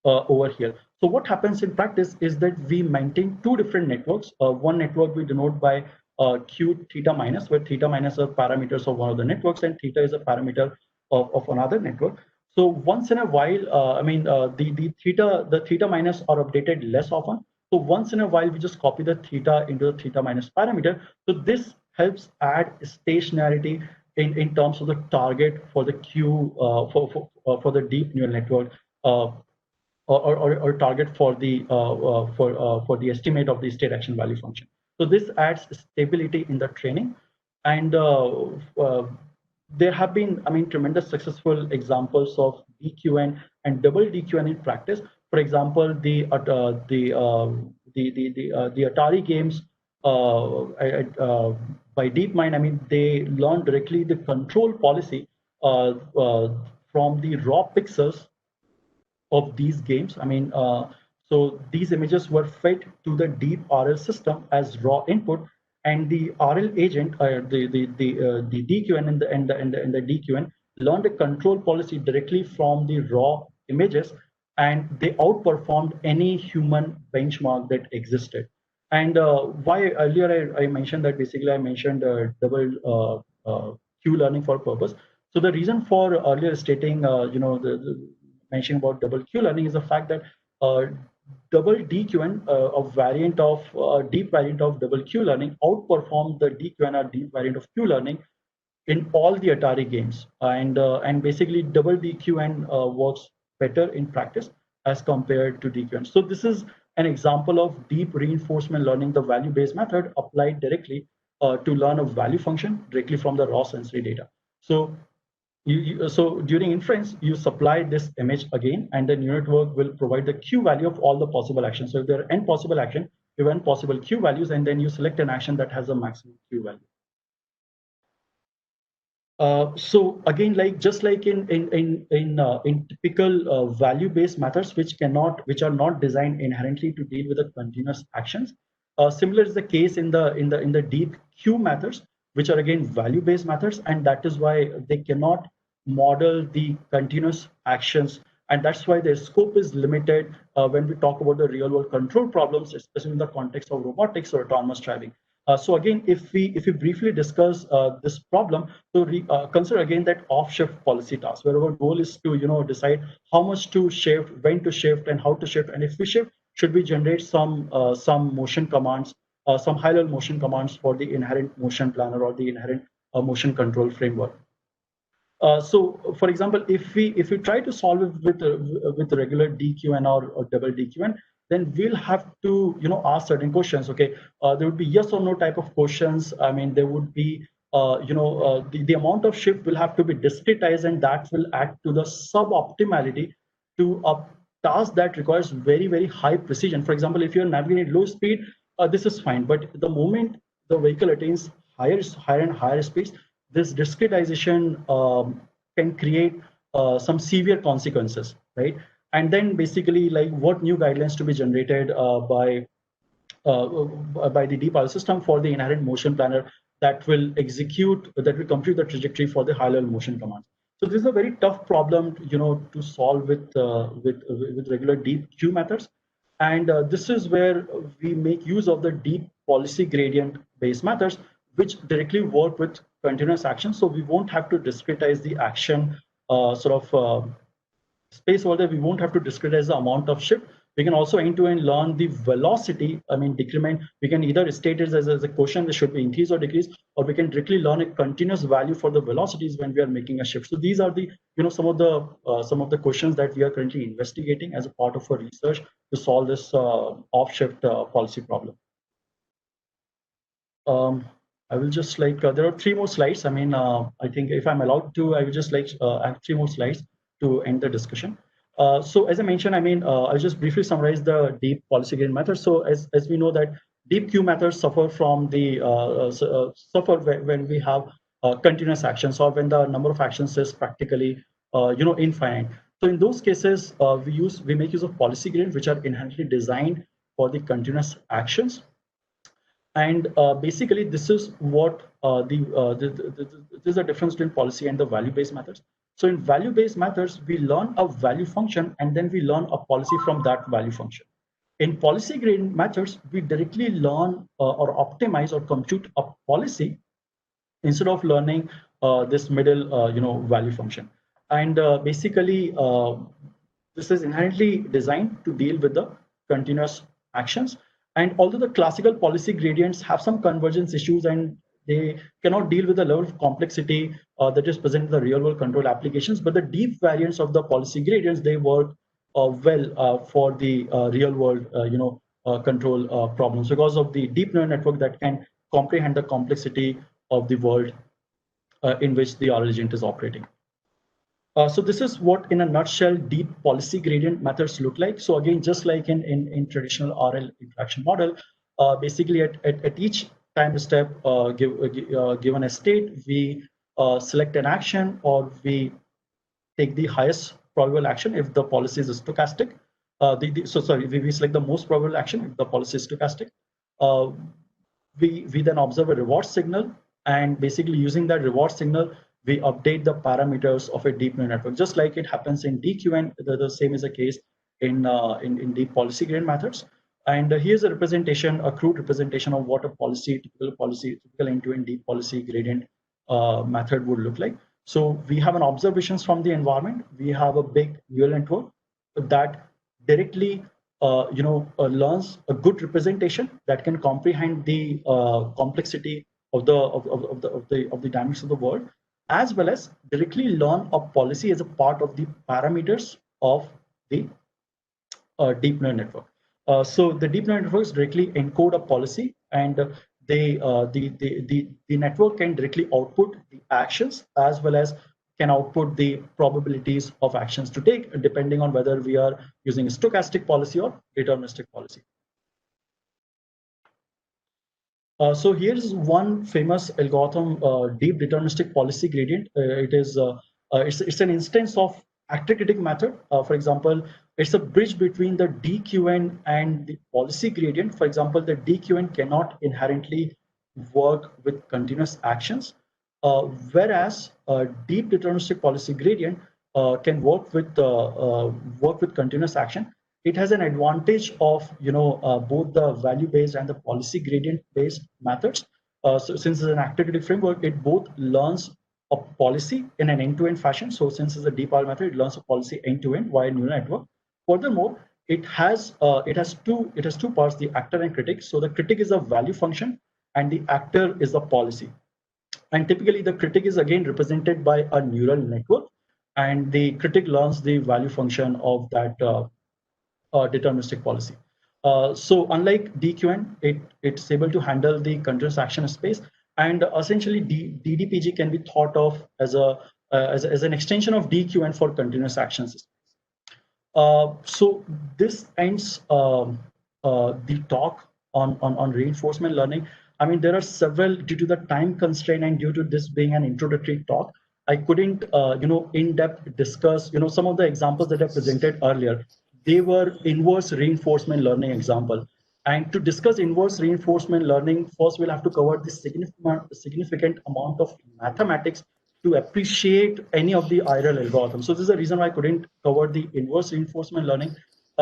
over here. So what happens in practice is that we maintain two different networks. One network we denote by Q theta minus, where theta minus are parameters of one of the networks and theta is a parameter of another network. So once in a while, the theta minus are updated less often. So once in a while, we just copy the theta into the theta minus parameter. So this helps add stationarity in terms of the target for the Q for the deep neural network. Or target for the estimate of the state action value function. So this adds stability in the training, and there have been tremendous successful examples of DQN and double DQN in practice. For example, the Atari games by DeepMind. They learned directly the control policy from the raw pixels of these games. So these images were fed to the deep RL system as raw input, and the RL agent, the DQN and the DQN learned a control policy directly from the raw images, and they outperformed any human benchmark that existed. And why earlier I mentioned that, basically I mentioned double Q-learning for purpose. So the reason for earlier stating, mentioning about double Q-learning is the fact that double DQN, a variant of deep variant of double Q-learning, outperformed the DQN or deep variant of Q-learning in all the Atari games, and basically double DQN works better in practice as compared to DQN. So this is an example of deep reinforcement learning, the value-based method applied directly to learn a value function directly from the raw sensory data. So so during inference, you supply this image again, and the neural network will provide the Q value of all the possible actions. So if there are n possible action, you have n possible Q values, and then you select an action that has a maximum Q value. So again, just like in typical value-based methods, which are not designed inherently to deal with the continuous actions, similar is the case in the deep Q methods. which are again value-based methods, and that is why they cannot model the continuous actions, and that's why their scope is limited when we talk about the real-world control problems, especially in the context of robotics or autonomous driving. So again, if we briefly discuss this problem, so consider again that off-shift policy task, where our goal is to decide how much to shift, when to shift, and how to shift, and if we shift, should we generate some motion commands, some high-level motion commands for the inherent motion planner or the inherent motion control framework. So, for example, if we try to solve it with regular DQN or double DQN, then we'll have to ask certain questions. Okay, there would be yes or no type of questions. I mean, there would be the amount of shift will have to be discretized, and that will add to the suboptimality to a task that requires very high precision. For example, if you're navigating at low speed, this is fine, but the moment the vehicle attains higher and higher speeds, this discretization can create some severe consequences, right? And then basically, like, what new guidelines to be generated by the deep system for the inherent motion planner that will compute the trajectory for the high-level motion commands. So this is a very tough problem, to solve with regular deep Q methods, and this is where we make use of the deep policy gradient based methods, which directly work with continuous action. So we won't have to discretize the action space over there. We won't have to discretize the amount of shift. We can also end-to-end learn the velocity, I mean decrement. We can either state it as a quotient that should be increased or decreased, or we can directly learn a continuous value for the velocities when we are making a shift. So these are the some of the questions that we are currently investigating as a part of our research to solve this off-shift policy problem. I will just there are 3 more slides. I mean, I think if I'm allowed to, I will just add 3 more slides to end the discussion. So as I mentioned, I mean, I'll just briefly summarize the deep policy gradient methods. So as we know that deep Q methods suffer from the suffer when we have continuous actions, or when the number of actions is practically infinite. So in those cases, we make use of policy gradients, which are inherently designed for the continuous actions. And basically, this is what there's a difference between policy and the value-based methods. So in value-based methods, we learn a value function, and then we learn a policy from that value function. In policy gradient methods, we directly learn or optimize or compute a policy instead of learning this middle value function. And basically, this is inherently designed to deal with the continuous actions. And although the classical policy gradients have some convergence issues, and they cannot deal with the level of complexity that is present in the real-world control applications, but the deep variants of the policy gradients, they work well for the real-world control problems, because of the deep neural network that can comprehend the complexity of the world in which the RL agent is operating. So this is what, in a nutshell, deep policy gradient methods look like. So again, just like in traditional RL interaction model, basically at each time step given a state, we select an action, or we take the highest probable action if the policy is stochastic. We select the most probable action if the policy is stochastic. We then observe a reward signal, and basically using that reward signal, we update the parameters of a deep neural network, just like it happens in DQN. The same is the case in deep policy gradient methods. And here's a representation, a crude representation of what a typical end-to-end deep policy gradient method would look like. So we have an observations from the environment. We have a big neural network that directly learns a good representation that can comprehend the complexity of the dynamics of the world, as well as directly learn a policy as a part of the parameters of the deep neural network. So the deep neural networks directly encode a policy, and the network can directly output the actions, as well as can output the probabilities of actions to take, depending on whether we are using a stochastic policy or deterministic policy. So here's one famous algorithm, deep deterministic policy gradient. It's an instance of actor-critic method. For example, it's a bridge between the DQN and the policy gradient. For example, the DQN cannot inherently work with continuous actions, whereas a deep deterministic policy gradient can work with continuous action. It has an advantage of both the value based and the policy gradient based methods. So since it's an activity framework, it both learns a policy in an end-to-end fashion. So since it's a deep RL method, it learns a policy end-to-end via neural network. Furthermore, it has two parts: the actor and critic. So the critic is a value function, and the actor is the policy. And typically, the critic is again represented by a neural network, and the critic learns the value function of that deterministic policy. So unlike DQN, it's able to handle the continuous action space, and essentially DDPG can be thought of as as an extension of DQN for continuous actions. So this ends the talk on reinforcement learning. I mean, there are several, due to the time constraint and due to this being an introductory talk, I couldn't, in depth discuss, some of the examples that I presented earlier. They were inverse reinforcement learning example. And to discuss inverse reinforcement learning, first we'll have to cover the significant amount of mathematics to appreciate any of the IRL algorithms. So this is the reason why I couldn't cover the inverse reinforcement learning.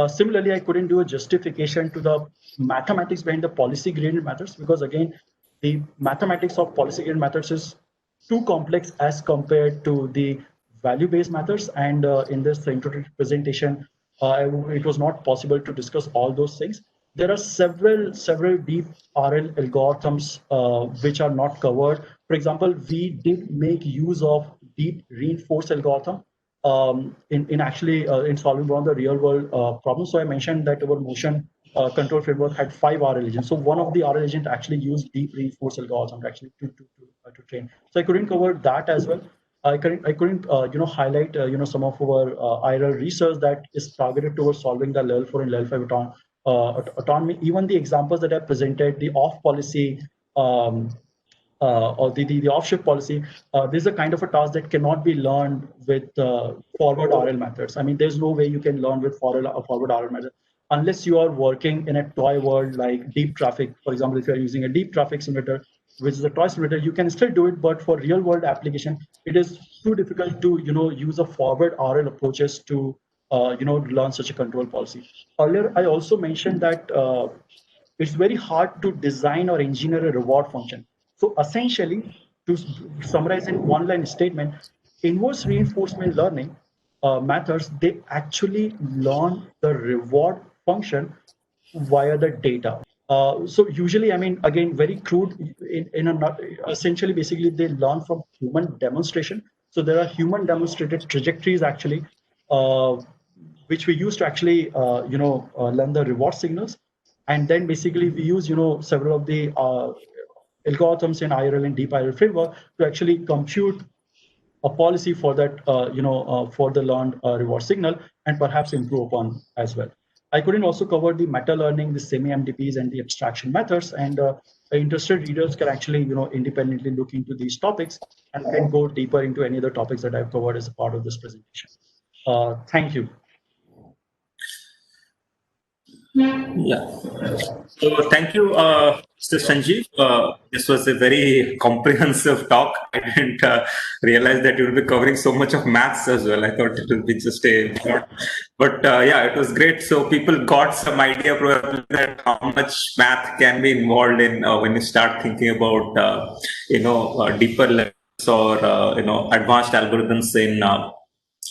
Similarly, I couldn't do a justification to the mathematics behind the policy gradient methods, because again, the mathematics of policy gradient methods is too complex as compared to the value-based methods. And in this introductory presentation, it was not possible to discuss all those things. There are several deep RL algorithms which are not covered. For example, we did make use of deep reinforced algorithm in solving one of the real world problems. So I mentioned that our motion control framework had 5 RL agents. So one of the RL agent actually used deep reinforced algorithm actually to train. So I couldn't cover that as well. I couldn't highlight some of our IRL research that is targeted towards solving the level 4 and level 5 autonomy. Even the examples that I presented, the off policy or the off-shift policy, this is a kind of a task that cannot be learned with forward RL methods. I mean, there's no way you can learn with forward RL method unless you are working in a toy world like deep traffic. For example, if you're using a deep traffic simulator, which is a toy simulator, you can still do it, but for real world application, it is too difficult to use a forward RL approaches to learn such a control policy. Earlier, I also mentioned that it's very hard to design or engineer a reward function. So essentially, to summarize in one line statement, inverse reinforcement learning methods, they actually learn the reward function via the data. So usually, I mean, again, very crude essentially, basically, they learn from human demonstration. So there are human demonstrated trajectories actually, which we use to actually, learn the reward signals. And then basically we use, several of the algorithms in IRL and deep IRL framework to actually compute a policy for that, for the learned reward signal, and perhaps improve upon as well. I couldn't also cover the meta learning, the semi-MDPs, and the abstraction methods. And interested readers can actually, independently look into these topics and can go deeper into any other topics that I've covered as a part of this presentation. Thank you. Yeah. So thank you, Mr. Sanjeev. This was a very comprehensive talk. I didn't realize that you would be covering so much of maths as well. I thought it would be just but yeah, it was great. So people got some idea probably that how much math can be involved in when you start thinking about deeper levels or advanced algorithms in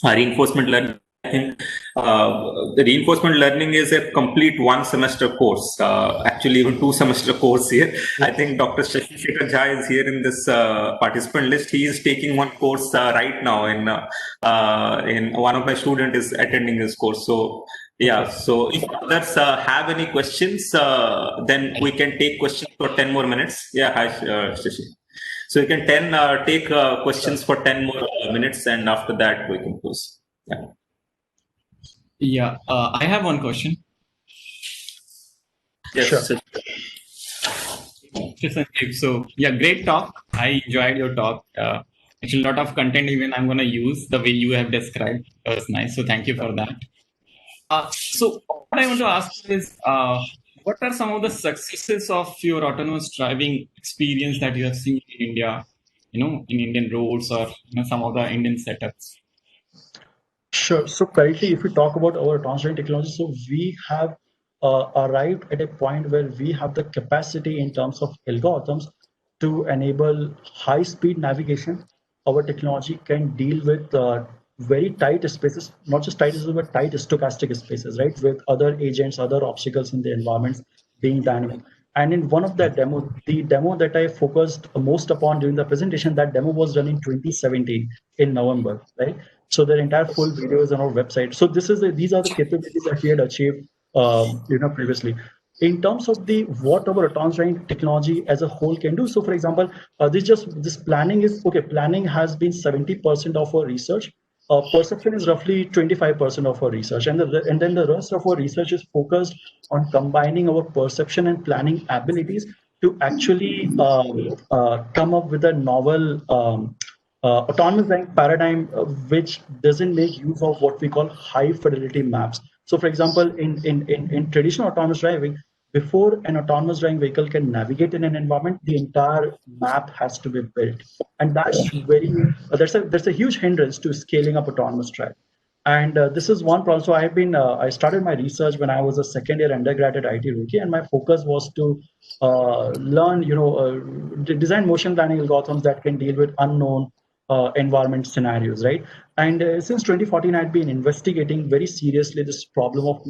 reinforcement learning. I think the reinforcement learning is a complete 1 semester course, actually even 2 semester course here. I think Dr. Shashi Shekhar Jha is here in this participant list. He is taking one course right now, in one of my students is attending this course. So yeah, so if others have any questions, then we can take questions for 10 more minutes. Yeah, hi Shashi. So you can take questions for 10 more minutes, and after that we can close. Yeah. Yeah, I have one question. Yes. Sure. So yeah, great talk. I enjoyed your talk. Actually, a lot of content even I'm going to use the way you have described. It was nice. So thank you for that. So what I want to ask is, what are some of the successes of your autonomous driving experience that you have seen in India, in Indian roads or some of the Indian setups? Sure. So currently, if we talk about our autonomous driving technology, so we have arrived at a point where we have the capacity in terms of algorithms to enable high-speed navigation. Our technology can deal with very tight spaces, not just tight spaces, but tight stochastic spaces, right? With other agents, other obstacles in the environments being dynamic. And in one of the demo that I focused most upon during the presentation, that demo was done in 2017 in November, right? So their entire full video is on our website. So these are the capabilities that we had achieved, previously. In terms of the what our autonomous driving technology as a whole can do. So, for example, this planning is okay. Planning has been 70% of our research. Perception is roughly 25% of our research, and then the rest of our research is focused on combining our perception and planning abilities to actually come up with a novel autonomous driving paradigm which doesn't make use of what we call high fidelity maps. So, for example, in traditional autonomous driving, before an autonomous driving vehicle can navigate in an environment, the entire map has to be built, and that's a huge hindrance to scaling up autonomous driving. And this is one problem. So I started my research when I was a second year undergrad at IIT Ropar, and my focus was to learn, design motion planning algorithms that can deal with unknown environment scenarios, right? And since 2014, I'd been investigating very seriously this problem of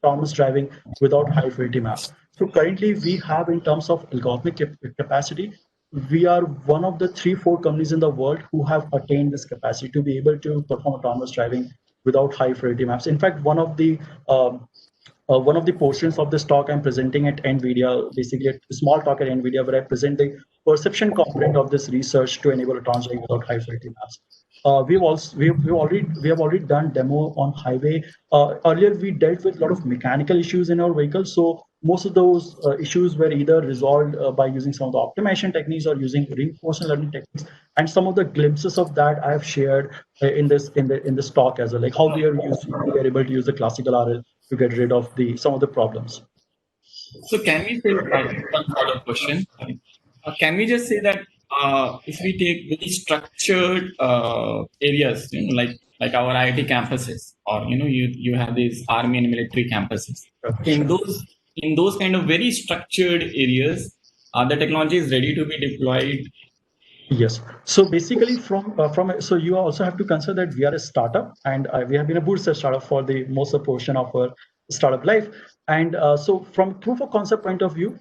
autonomous driving without high fidelity maps. So currently, we have, in terms of algorithmic capacity, we are one of the 3-4 companies in the world who have attained this capacity to be able to perform autonomous driving without high fidelity maps. In fact, one of the portions of this talk I'm presenting at NVIDIA, basically a small talk at NVIDIA, where I present the perception component of this research to enable autonomous driving without high fidelity maps. We have already done demo on highway. Earlier, we dealt with a lot of mechanical issues in our vehicles. So most of those issues were either resolved by using some of the optimization techniques or using reinforcement learning techniques. And some of the glimpses of that I have shared in this talk as well, like how we are able to use the classical RL to get rid of some of the problems. So can we say one follow-up question? Can we just say that if we take very structured areas, like our IIT campuses, or you have these army and military campuses, in those kind of very structured areas, the technology is ready to be deployed. Yes. So basically, so you also have to consider that we are a startup, and we have been a bootstrap startup for the most portion of our startup life. And so, from proof of concept point of view,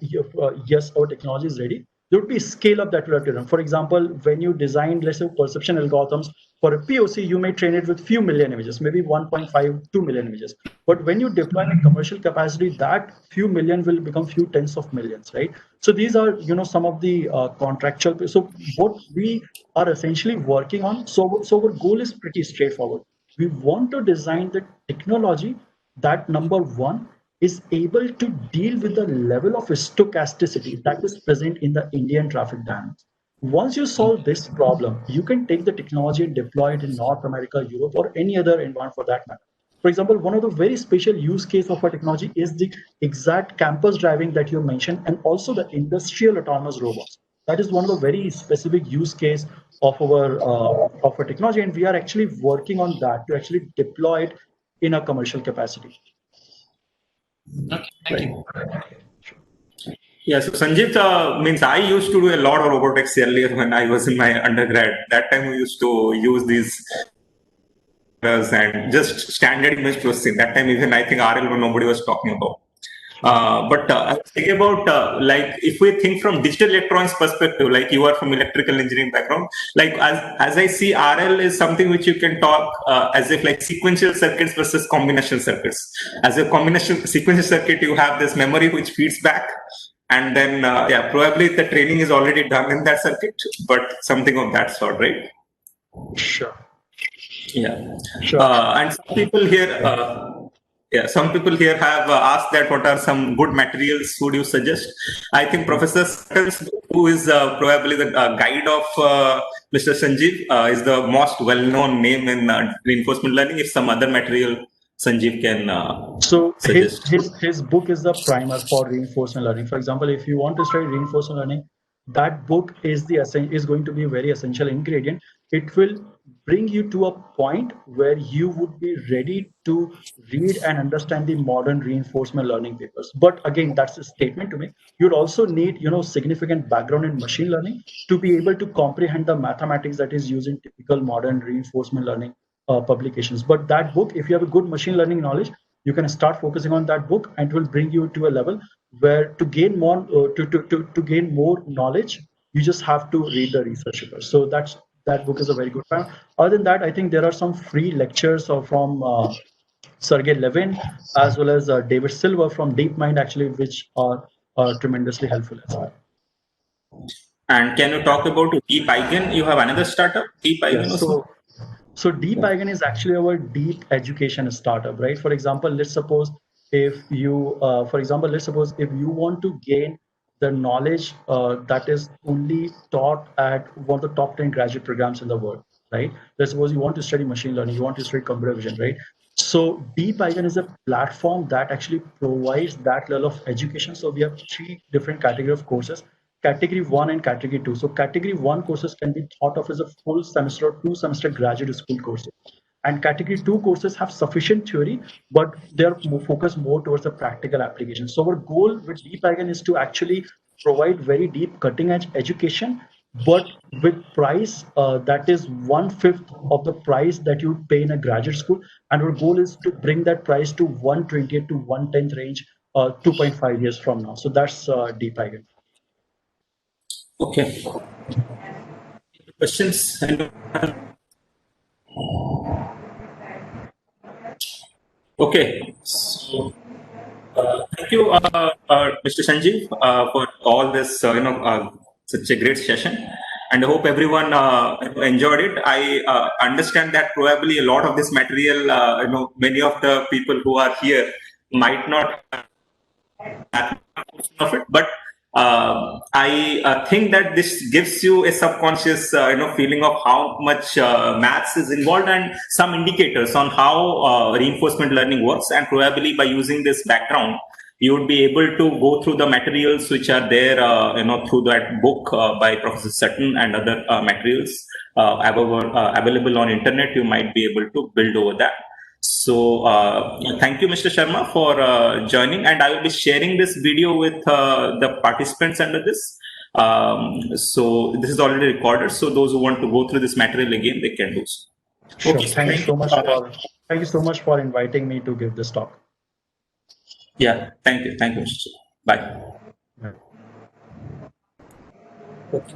yes, our technology is ready. There would be scale up that we have to run. For example, when you design, let's say, perception algorithms for a POC, you may train it with few million images, maybe 1.5, 2 million images. But when you deploy in a commercial capacity, that few million will become few tens of millions, right? So these are, some of the contractual. So what we are essentially working on. So our goal is pretty straightforward. We want to design the technology that, number one, is able to deal with the level of stochasticity that is present in the Indian traffic dynamics. Once you solve this problem, you can take the technology and deploy it in North America, Europe, or any other environment for that matter. For example, one of the very special use case of our technology is the exact campus driving that you mentioned, and also the industrial autonomous robots. That is one of the very specific use case of our technology, and we are actually working on that to actually deploy it in a commercial capacity. Okay, thank you. Yeah, so Sanjeev, means I used to do a lot of robotics earlier when I was in my undergrad. That time we used to use these and just standard image processing. That time even I think RL nobody was talking about. But I was thinking about like if we think from digital electronics perspective, like you are from electrical engineering background, like as I see RL is something which you can talk as if like sequential circuits versus combinational circuits. As a combination sequential circuit, you have this memory which feeds back, and then yeah, probably the training is already done in that circuit, but something of that sort, right? Sure. Yeah. Sure. And some people here. Yeah, some people here have asked that what are some good materials would you suggest? I think Professor Sutton's, who is probably the guide of Mr. Sanjeev, is the most well-known name in reinforcement learning. If some other material Sanjeev can So suggest. his book is the primer for reinforcement learning. For example, if you want to study reinforcement learning, that book is is going to be a very essential ingredient. It will bring you to a point where you would be ready to read and understand the modern reinforcement learning papers. But again, that's a statement to make. You'd also need, significant background in machine learning to be able to comprehend the mathematics that is used in typical modern reinforcement learning publications. But that book, if you have a good machine learning knowledge, you can start focusing on that book, and it will bring you to a level where to gain more to gain more knowledge, you just have to read the research papers. So that book is a very good one. Other than that, I think there are some free lectures from Sergey Levin as well as David Silver from DeepMind, actually, which are tremendously helpful as well. And can you talk about DeepIgen? You have another startup, DeepIgen Yes, also? so DeepIgen is actually our deep education startup, right? For example, let's suppose if you, if you want to gain the knowledge that is only taught at one of the top 10 graduate programs in the world, right? Let's suppose you want to study machine learning, you want to study computer vision, right? So DeepIgen is a platform that actually provides that level of education. So we have three different category of courses: category 1 and category 2. So category 1 courses can be thought of as a full semester or 2 semester graduate school courses. And category 2 courses have sufficient theory, but they're focused more towards the practical application. So our goal with DeepIgen is to actually provide very deep cutting edge education, but with price that is 1/5 of the price that you would pay in a graduate school. And our goal is to bring that price to 1/20 to 1/10 range 2.5 years from now. So that's DeepIgen. Okay. Questions? Okay. So, thank you, Mr. Sanjeev, for all this, such a great session. And I hope everyone enjoyed it. I understand that probably a lot of this material, many of the people who are here might not have of it, but I think that this gives you a subconscious, feeling of how much maths is involved and some indicators on how reinforcement learning works. And probably by using this background, you would be able to go through the materials which are there, through that book by Professor Sutton and other materials available on internet. You might be able to build over that. So thank you, Mr. Sharma, for joining, and I will be sharing this video with the participants under this. So this is already recorded. So those who want to go through this material again, they can do so. Sure. Okay, Thank you so much for inviting me to give this talk. Yeah, thank you, Mr. Bye. Yeah. Okay.